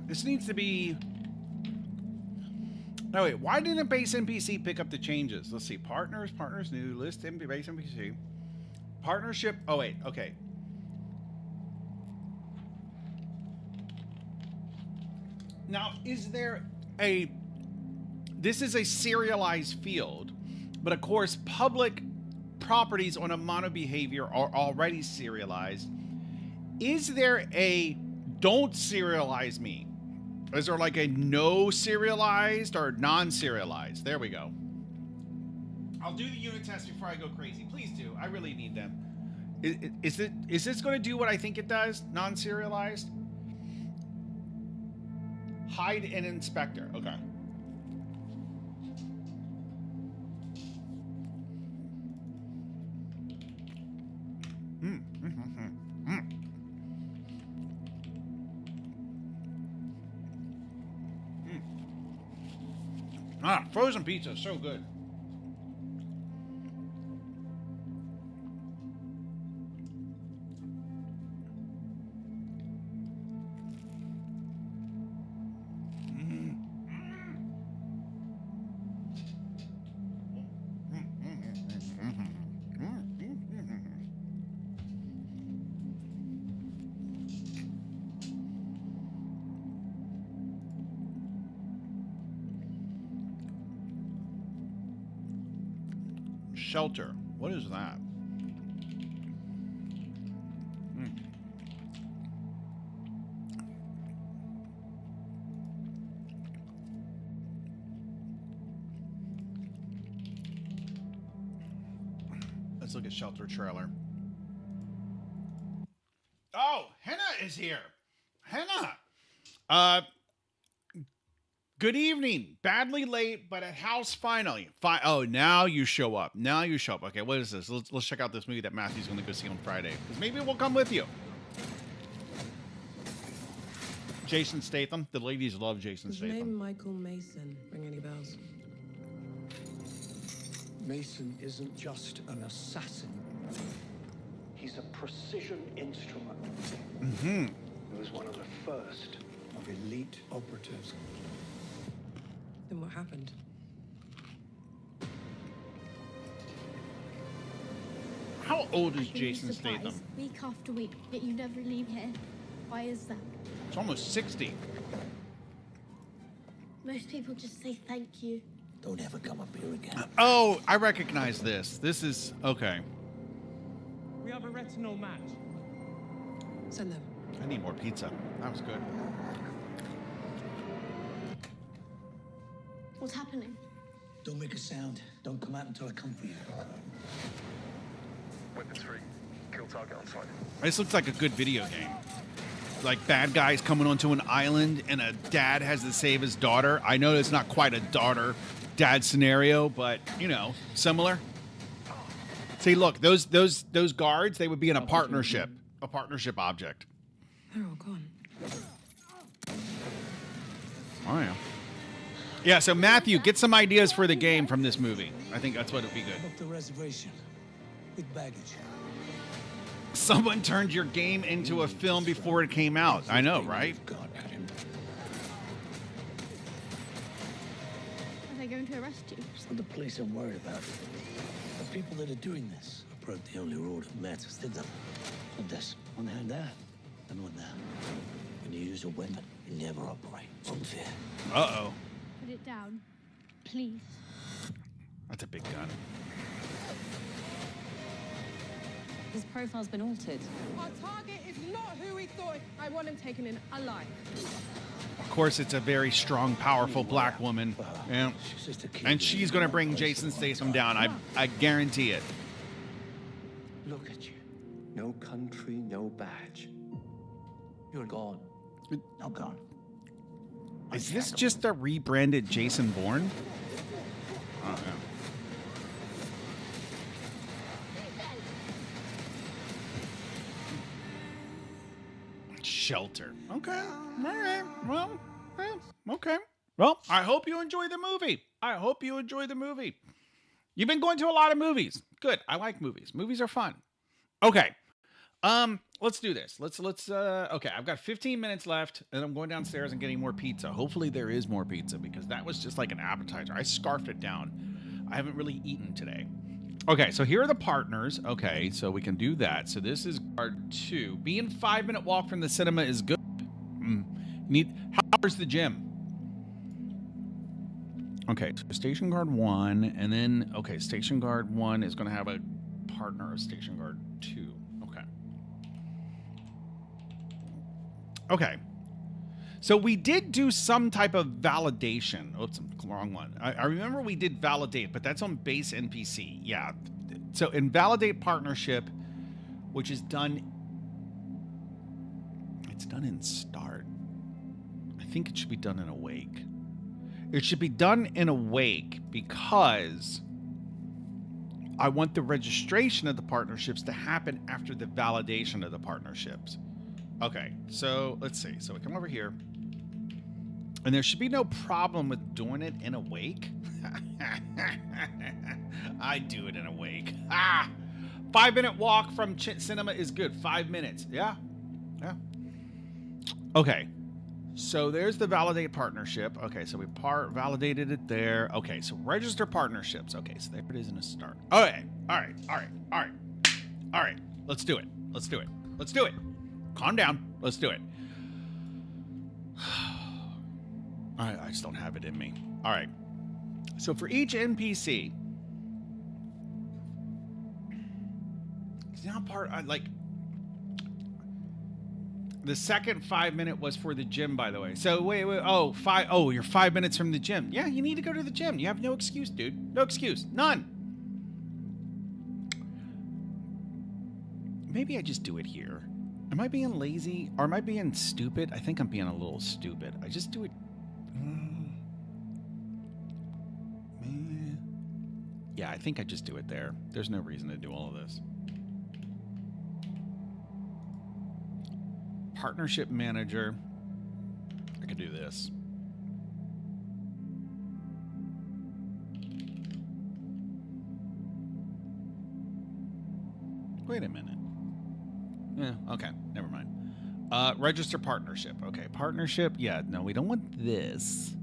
This needs to be... No, wait, why didn't base NPC pick up the changes? Let's see, partners, new, list, base NPC. Partnership, oh wait, okay. Now, is there a... This is a serialized field, but of course, public properties on a mono behavior are already serialized. Is there a don't serialize me? Is there like a no serialized or non-serialized? There we go. I'll do the unit test before I go crazy. Please do. I really need them. Is this going to do what I think it does? Non-serialized? Hide an inspector. Okay. Ah, frozen pizza, so good. Shelter. What is that? Let's look at Shelter trailer. Oh, Henna is here. Henna. Good evening. Badly late, but at house finally. Oh, now you show up. Okay, what is this? Let's check out this movie that Matthew's going to go see on Friday. Because maybe we'll come with you. Jason Statham. The ladies love Jason Statham. His name Michael Mason. Ring any bells? Mason isn't just an assassin. He's a precision instrument. Mm-hmm. He was one of the first of elite operatives. Then what happened? How old is I've been Jason surprised Statham? Week after week, yet you never leave here. Why is that? It's almost 60. Most people just say thank you. Don't ever come up here again. Oh, I recognize this. This is... Okay. We have a retinol match. Send them. I need more pizza. That was good. What's happening? Don't make a sound. Don't come out until I come for you. Weapons free. Kill target on sight. This looks like a good video game. Like bad guys coming onto an island and a dad has to save his daughter. I know it's not quite a daughter-dad scenario, but, you know, similar. See, look, those guards, they would be in a partnership object. They're all gone. Oh, yeah. Yeah, so Matthew, get some ideas for the game from this movie. I think that's what would be good. Book the reservation with baggage. Someone turned your game into a film before it came out. I know, right? God had him. Are they going to arrest you? It's not the police I'm worried about. The people that are doing this broke the only rule that matters, did them? Not this. One hand there, and one there. When you use a weapon, you never operate. It's unfair. Uh-oh. Put it down, please. That's a big gun. His profile's been altered. Our target is not who we thought. I want him taken in alive. Of course, it's a very strong, powerful black woman. Yeah. And she's going to bring Jason Statham down. I guarantee it. Look at you. No country, no badge. You're gone. I'm gone. Is this just a rebranded Jason Bourne? Oh, yeah. Shelter. Okay. All right. Well, okay. Well, I hope you enjoy the movie. You've been going to a lot of movies. Good. I like movies. Movies are fun. Okay. Let's do this. Okay, I've got 15 minutes left, and I'm going downstairs and getting more pizza. Hopefully there is more pizza, because that was just like an appetizer. I scarfed it down. I haven't really eaten today. Okay, so here are the partners. Okay, so we can do that. So this is guard 2. Being 5-minute walk from the cinema is good. How Where's the gym? Okay, so station guard 1, and then, okay, station guard 1 is going to have a partner of station guard 2. Okay. Okay. So we did do some type of validation. Oops, wrong one. I remember we did validate, but that's on base NPC. Yeah. So in validate partnership, which is done, it's done in start. I think it should be done in awake. It should be done in awake because I want the registration of the partnerships to happen after the validation of the partnerships. Okay, so let's see. So we come over here. And there should be no problem with doing it in awake. I do it in awake. 5-minute walk from cinema is good. 5 minutes. Yeah. Yeah. Okay. So there's the validate partnership. Okay, so we validated it there. Okay, so register partnerships. Okay, so there it is in a start. Okay. All right. Let's do it. Calm down. Let's do it. I just don't have it in me. All right. So for each NPC, it's not like the second 5-minute was for the gym, by the way. So wait. Oh, you're 5 minutes from the gym. Yeah, you need to go to the gym. You have no excuse, dude. No excuse. None. Maybe I just do it here. Am I being lazy or am I being stupid? I think I'm being a little stupid. I just do it. Yeah, I think I just do it there. There's no reason to do all of this. Partnership manager. I could do this. Wait a minute. Yeah, okay, never mind. Register partnership. Okay, partnership. Yeah, no, we don't want this.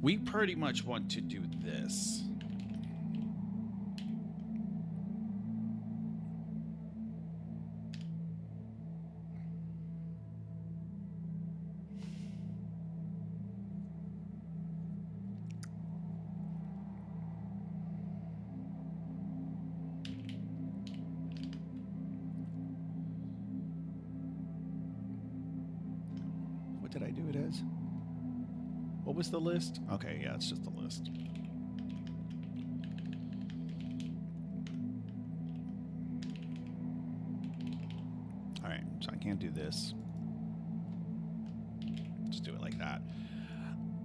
We pretty much want to do this. What did I do it as? What was the list? Okay, yeah, it's just a list. All right, so I can't do this. Just do it like that.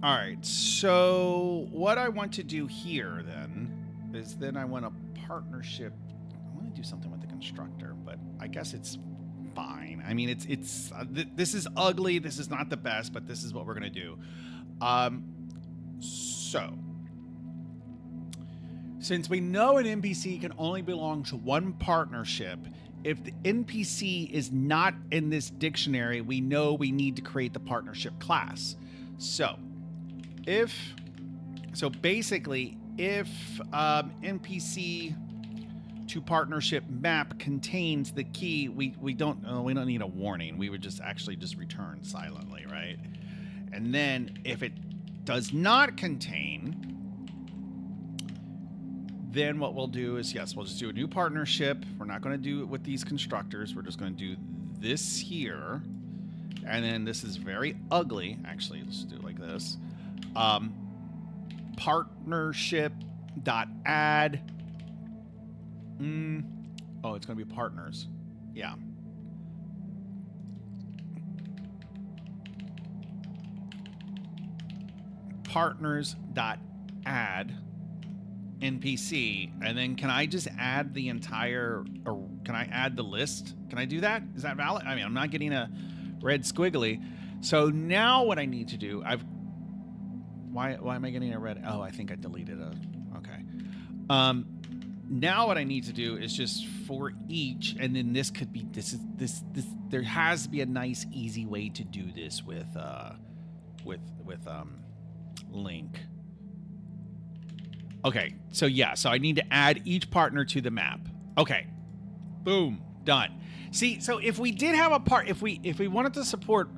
All right, so what I want to do here then is then I want a partnership. I want to do something with the constructor, but I guess it's fine. I mean, this is ugly. This is not the best, but this is what we're going to do. So since we know an NPC can only belong to one partnership, if the NPC is not in this dictionary, we know we need to create the partnership class. So basically, if NPC to partnership map contains the key, we don't need a warning. We would just return silently, right? And then if it does not contain, then what we'll do is, yes, we'll just do a new partnership. We're not going to do it with these constructors. We're just going to do this here. And then this is very ugly. Actually, let's do it like this. Partnership.add. Oh, it's going to be partners. Yeah. Partners.add NPC, and then can I just add the entire, or can I add the list? Can I do that? Is that valid? I mean, I'm not getting a red squiggly. So now what I need to do, why am I getting a red? Oh, I think I deleted okay. Now what I need to do is just for each, and then this could be, there has to be a nice, easy way to do this with link. Okay, so yeah, so I need to add each partner to the map. Okay, boom, done. See, so if we did have a if we wanted to support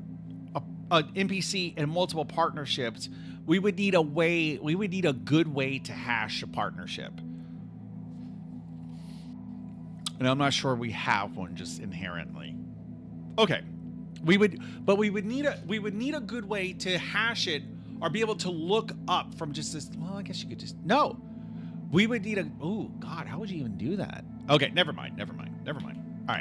NPC and multiple partnerships, we would need a good way to hash a partnership. And I'm not sure we have one just inherently. Okay. We would need a good way to hash it or be able to look up from just this. Well, I guess you could just, no. We would need oh God, how would you even do that? Okay, never mind. All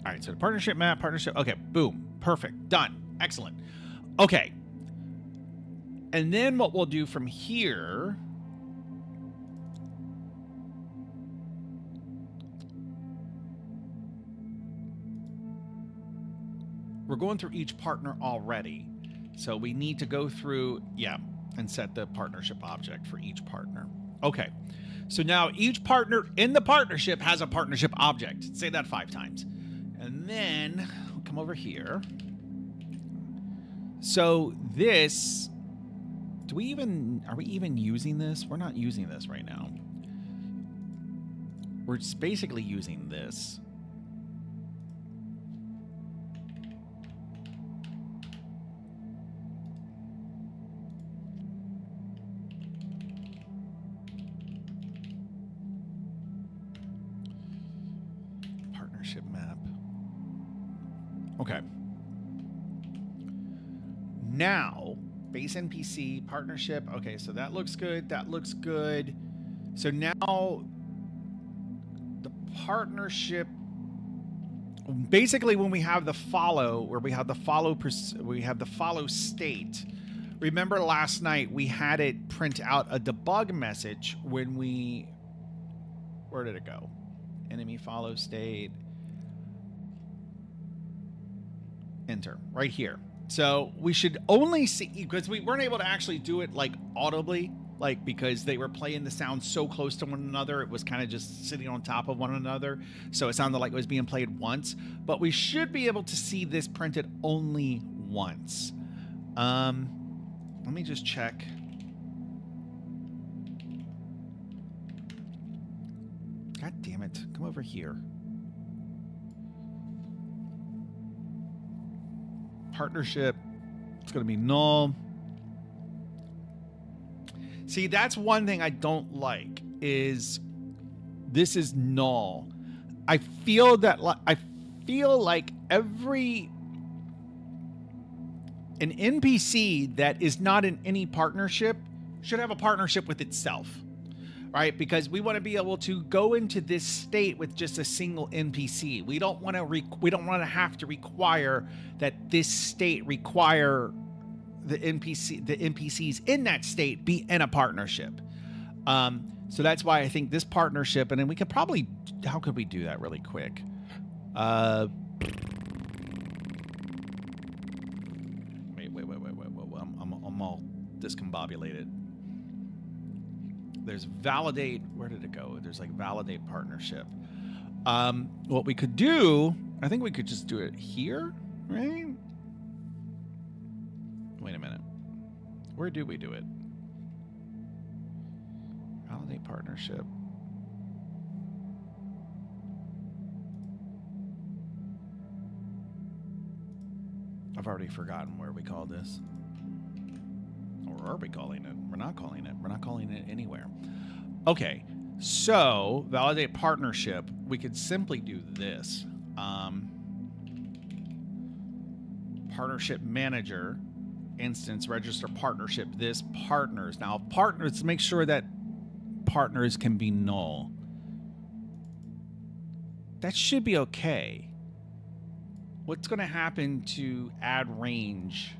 right, so the partnership map, okay, boom, perfect, done, excellent. Okay. And then what we'll do from here, we're going through each partner already. So we need to go through, and set the partnership object for each partner. Okay. So now each partner in the partnership has a partnership object. Say that 5 times. And then we'll come over here. So this, are we even using this? We're not using this right now. We're just basically using this. Map. Okay. Now, base NPC, partnership. Okay, so that looks good. That looks good. So now the partnership, basically when we have the follow, where we have the follow state. Remember last night we had it print out a debug message when we, where did it go? Enemy follow state. Enter right here. So we should only see, because we weren't able to actually do it like audibly, like because they were playing the sound so close to one another, it was kind of just sitting on top of one another, so it sounded like it was being played once. But we should be able to see this printed only once. Let me just check. God damn it, come over here. Partnership, it's going to be null. See, that's one thing I don't like, is this is null. I feel like an NPC that is not in any partnership should have a partnership with itself, right? Because we want to be able to go into this state with just a single NPC. We don't want to have to require that this state require the NPCs in that state be in a partnership. So that's why I think this partnership, and then we could probably, how could we do that really quick? Wait. I'm all discombobulated. There's validate. Where did it go? There's like validate partnership. What we could do, I think we could just do it here, right? Wait a minute. Where do we do it? Validate partnership. I've already forgotten where we call this. Or are we calling it? We're not calling it. We're not calling it anywhere. Okay, so validate partnership. We could simply do this. Partnership manager, instance, register partnership. This partners. Now, partners, make sure that partners can be null. That should be okay. What's going to happen to add range?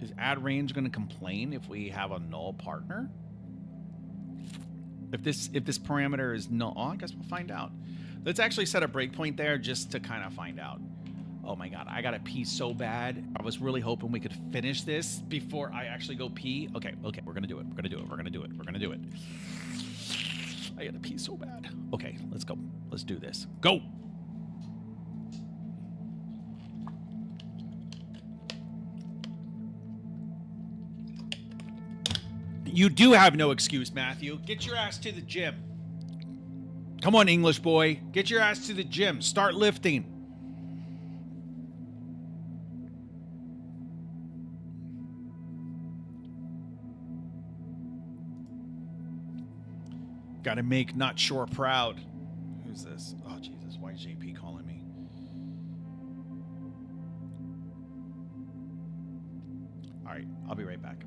Is add range going to complain if we have a null partner? If this parameter is null, I guess we'll find out. Let's actually set a breakpoint there just to kind of find out. Oh my God, I gotta pee so bad. I was really hoping we could finish this before I actually go pee. Okay, we're gonna do it. We're gonna do it. We're gonna do it. We're gonna do it. I gotta pee so bad. Okay, let's go. Let's do this. Go. You do have no excuse, Matthew. Get your ass to the gym. Come on, English boy. Get your ass to the gym. Start lifting. Gotta make Not Sure proud. Who's this? Oh, Jesus. Why is JP calling me? All right. I'll be right back.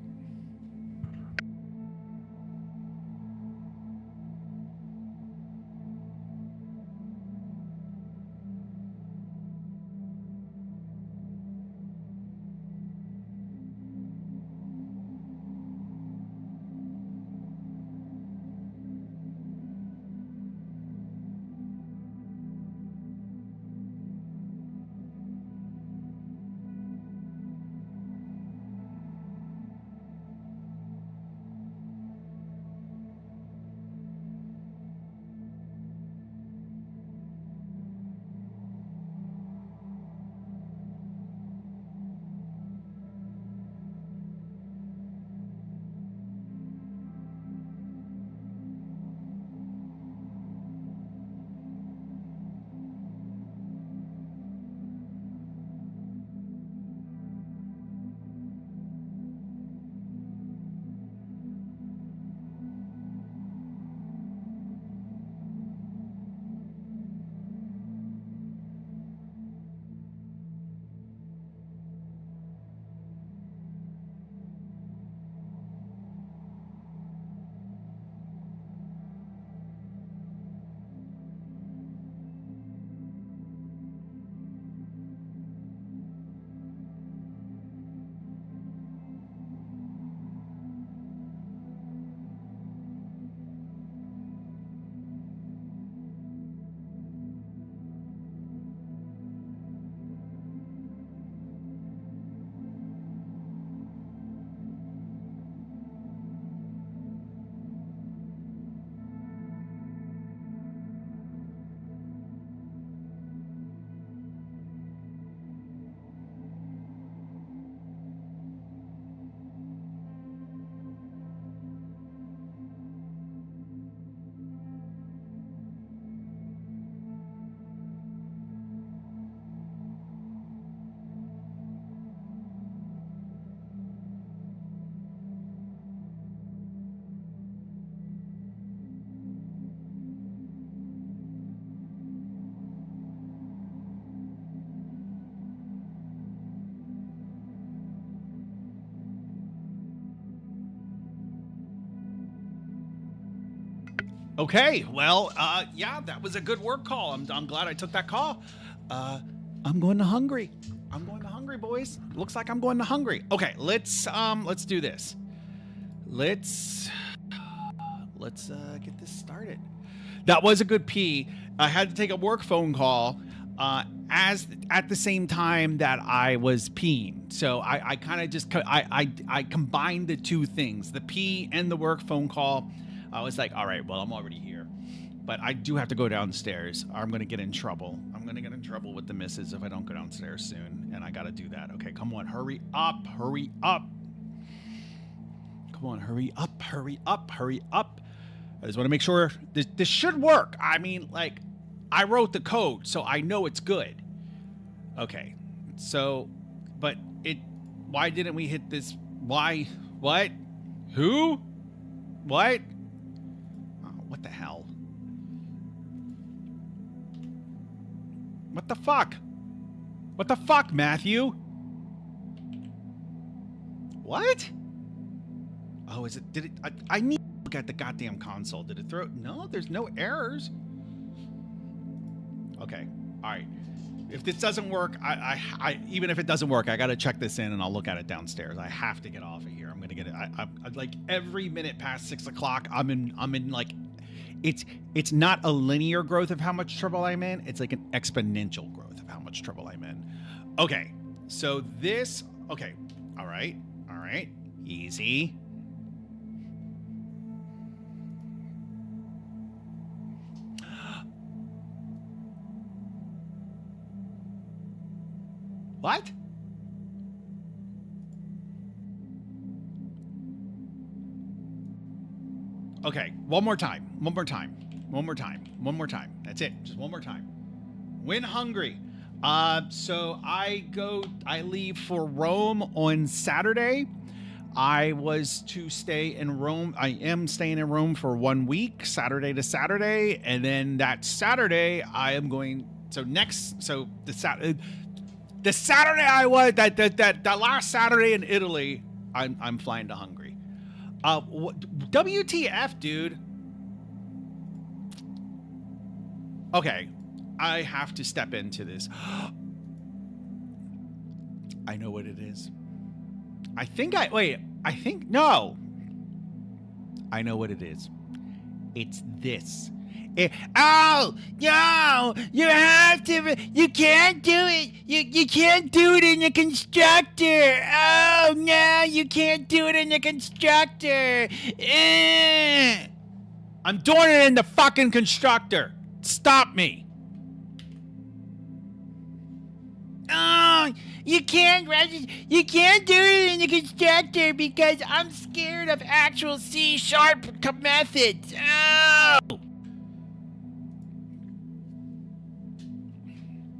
Okay, well, yeah, that was a good work call. I'm glad I took that call. I'm going to Hungary. I'm going to Hungary, boys. Looks like I'm going to Hungary. Okay, let's do this. Let's get this started. That was a good pee. I had to take a work phone call as at the same time that I was peeing. So I kind of just I combined the two things, the pee and the work phone call. I was like, all right, well, I'm already here, but I do have to go downstairs. Or I'm going to get in trouble. I'm going to get in trouble with the missus if I don't go downstairs soon, and I got to do that. Okay, come on, hurry up, hurry up. Come on, hurry up, hurry up, hurry up. I just want to make sure this should work. I mean, like, I wrote the code, so I know it's good. Okay, so, but why didn't we hit this? Why? What? Who? What? What the hell? What the fuck? What the fuck, Matthew? What? Oh, is it? Did it? I need to look at the goddamn console. Did it throw? No, there's no errors. Okay. All right. If this doesn't work, I even if it doesn't work, I got to check this in and I'll look at it downstairs. I have to get off of here. I'm going to get it. I like every minute past 6 o'clock, I'm in like, it's not a linear growth of how much trouble I'm in. It's like an exponential growth of how much trouble I'm in. Okay. So this, okay. All right. All right. Easy. What? Okay, one more time. That's it. Just one more time. When hungry. So I leave for Rome on Saturday. I was to stay in Rome. I am staying in Rome for 1 week, Saturday to Saturday, and then that Saturday I am going. So the Saturday I was that last Saturday in Italy, I'm flying to Hungary. WTF, dude? Okay, I have to step into this. I know what it is. No. I know what it is. It's this. Oh, no, you have to, you can't do it. You can't do it in the constructor. Oh, no, you can't do it in the constructor. I'm doing it in the fucking constructor. Stop me. Oh, you can't do it in the constructor because I'm scared of actual C# methods. Oh.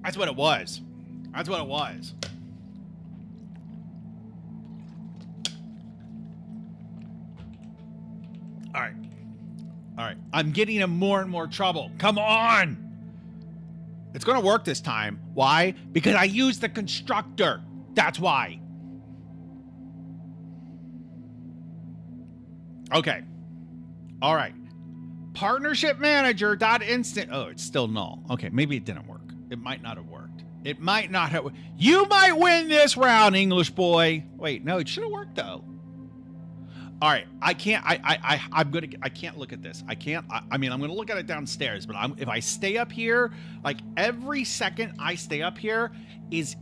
That's what it was. That's what it was. All right. All right. I'm getting in more and more trouble. Come on. It's going to work this time. Why? Because I used the constructor. That's why. Okay. All right. Partnership manager dot instant. Oh, it's still null. Okay. Maybe it didn't work. It might not have worked. It might not have. You might win this round, English boy. Wait, no, it should have worked though. All right, I can't. I can't look at this. I can't. I mean, I'm gonna look at it downstairs. But if I stay up here, like every second I stay up here is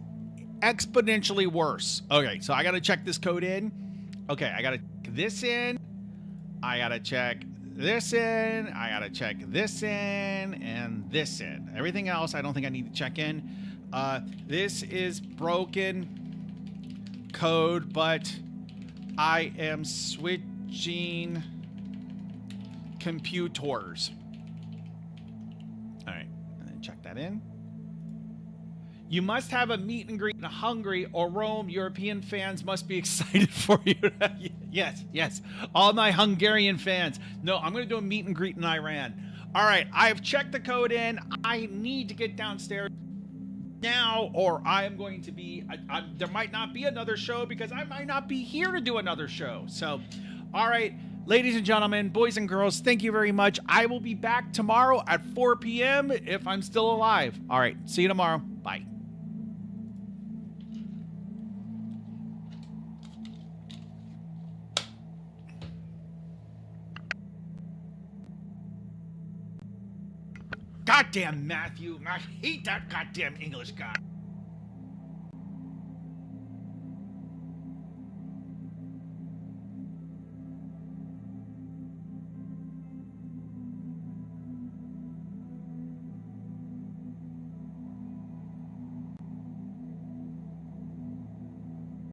exponentially worse. Okay, so I gotta check this code in. Okay, I gotta check this in. I gotta check this in. I gotta check this in and this in. Everything else, I don't think I need to check in. This is broken code, but I am switching computers. All right, and then check that in. You must have a meet and greet in Hungary or Rome. European fans must be excited for you. Yes, yes. All my Hungarian fans. No, I'm going to do a meet and greet in Iran. All right, I've checked the code in. I need to get downstairs now, or I am going to be, there might not be another show because I might not be here to do another show. So, all right, ladies and gentlemen, boys and girls, thank you very much. I will be back tomorrow at 4 p.m. if I'm still alive. All right, see you tomorrow. Bye. Goddamn Matthew. I hate that goddamn English guy.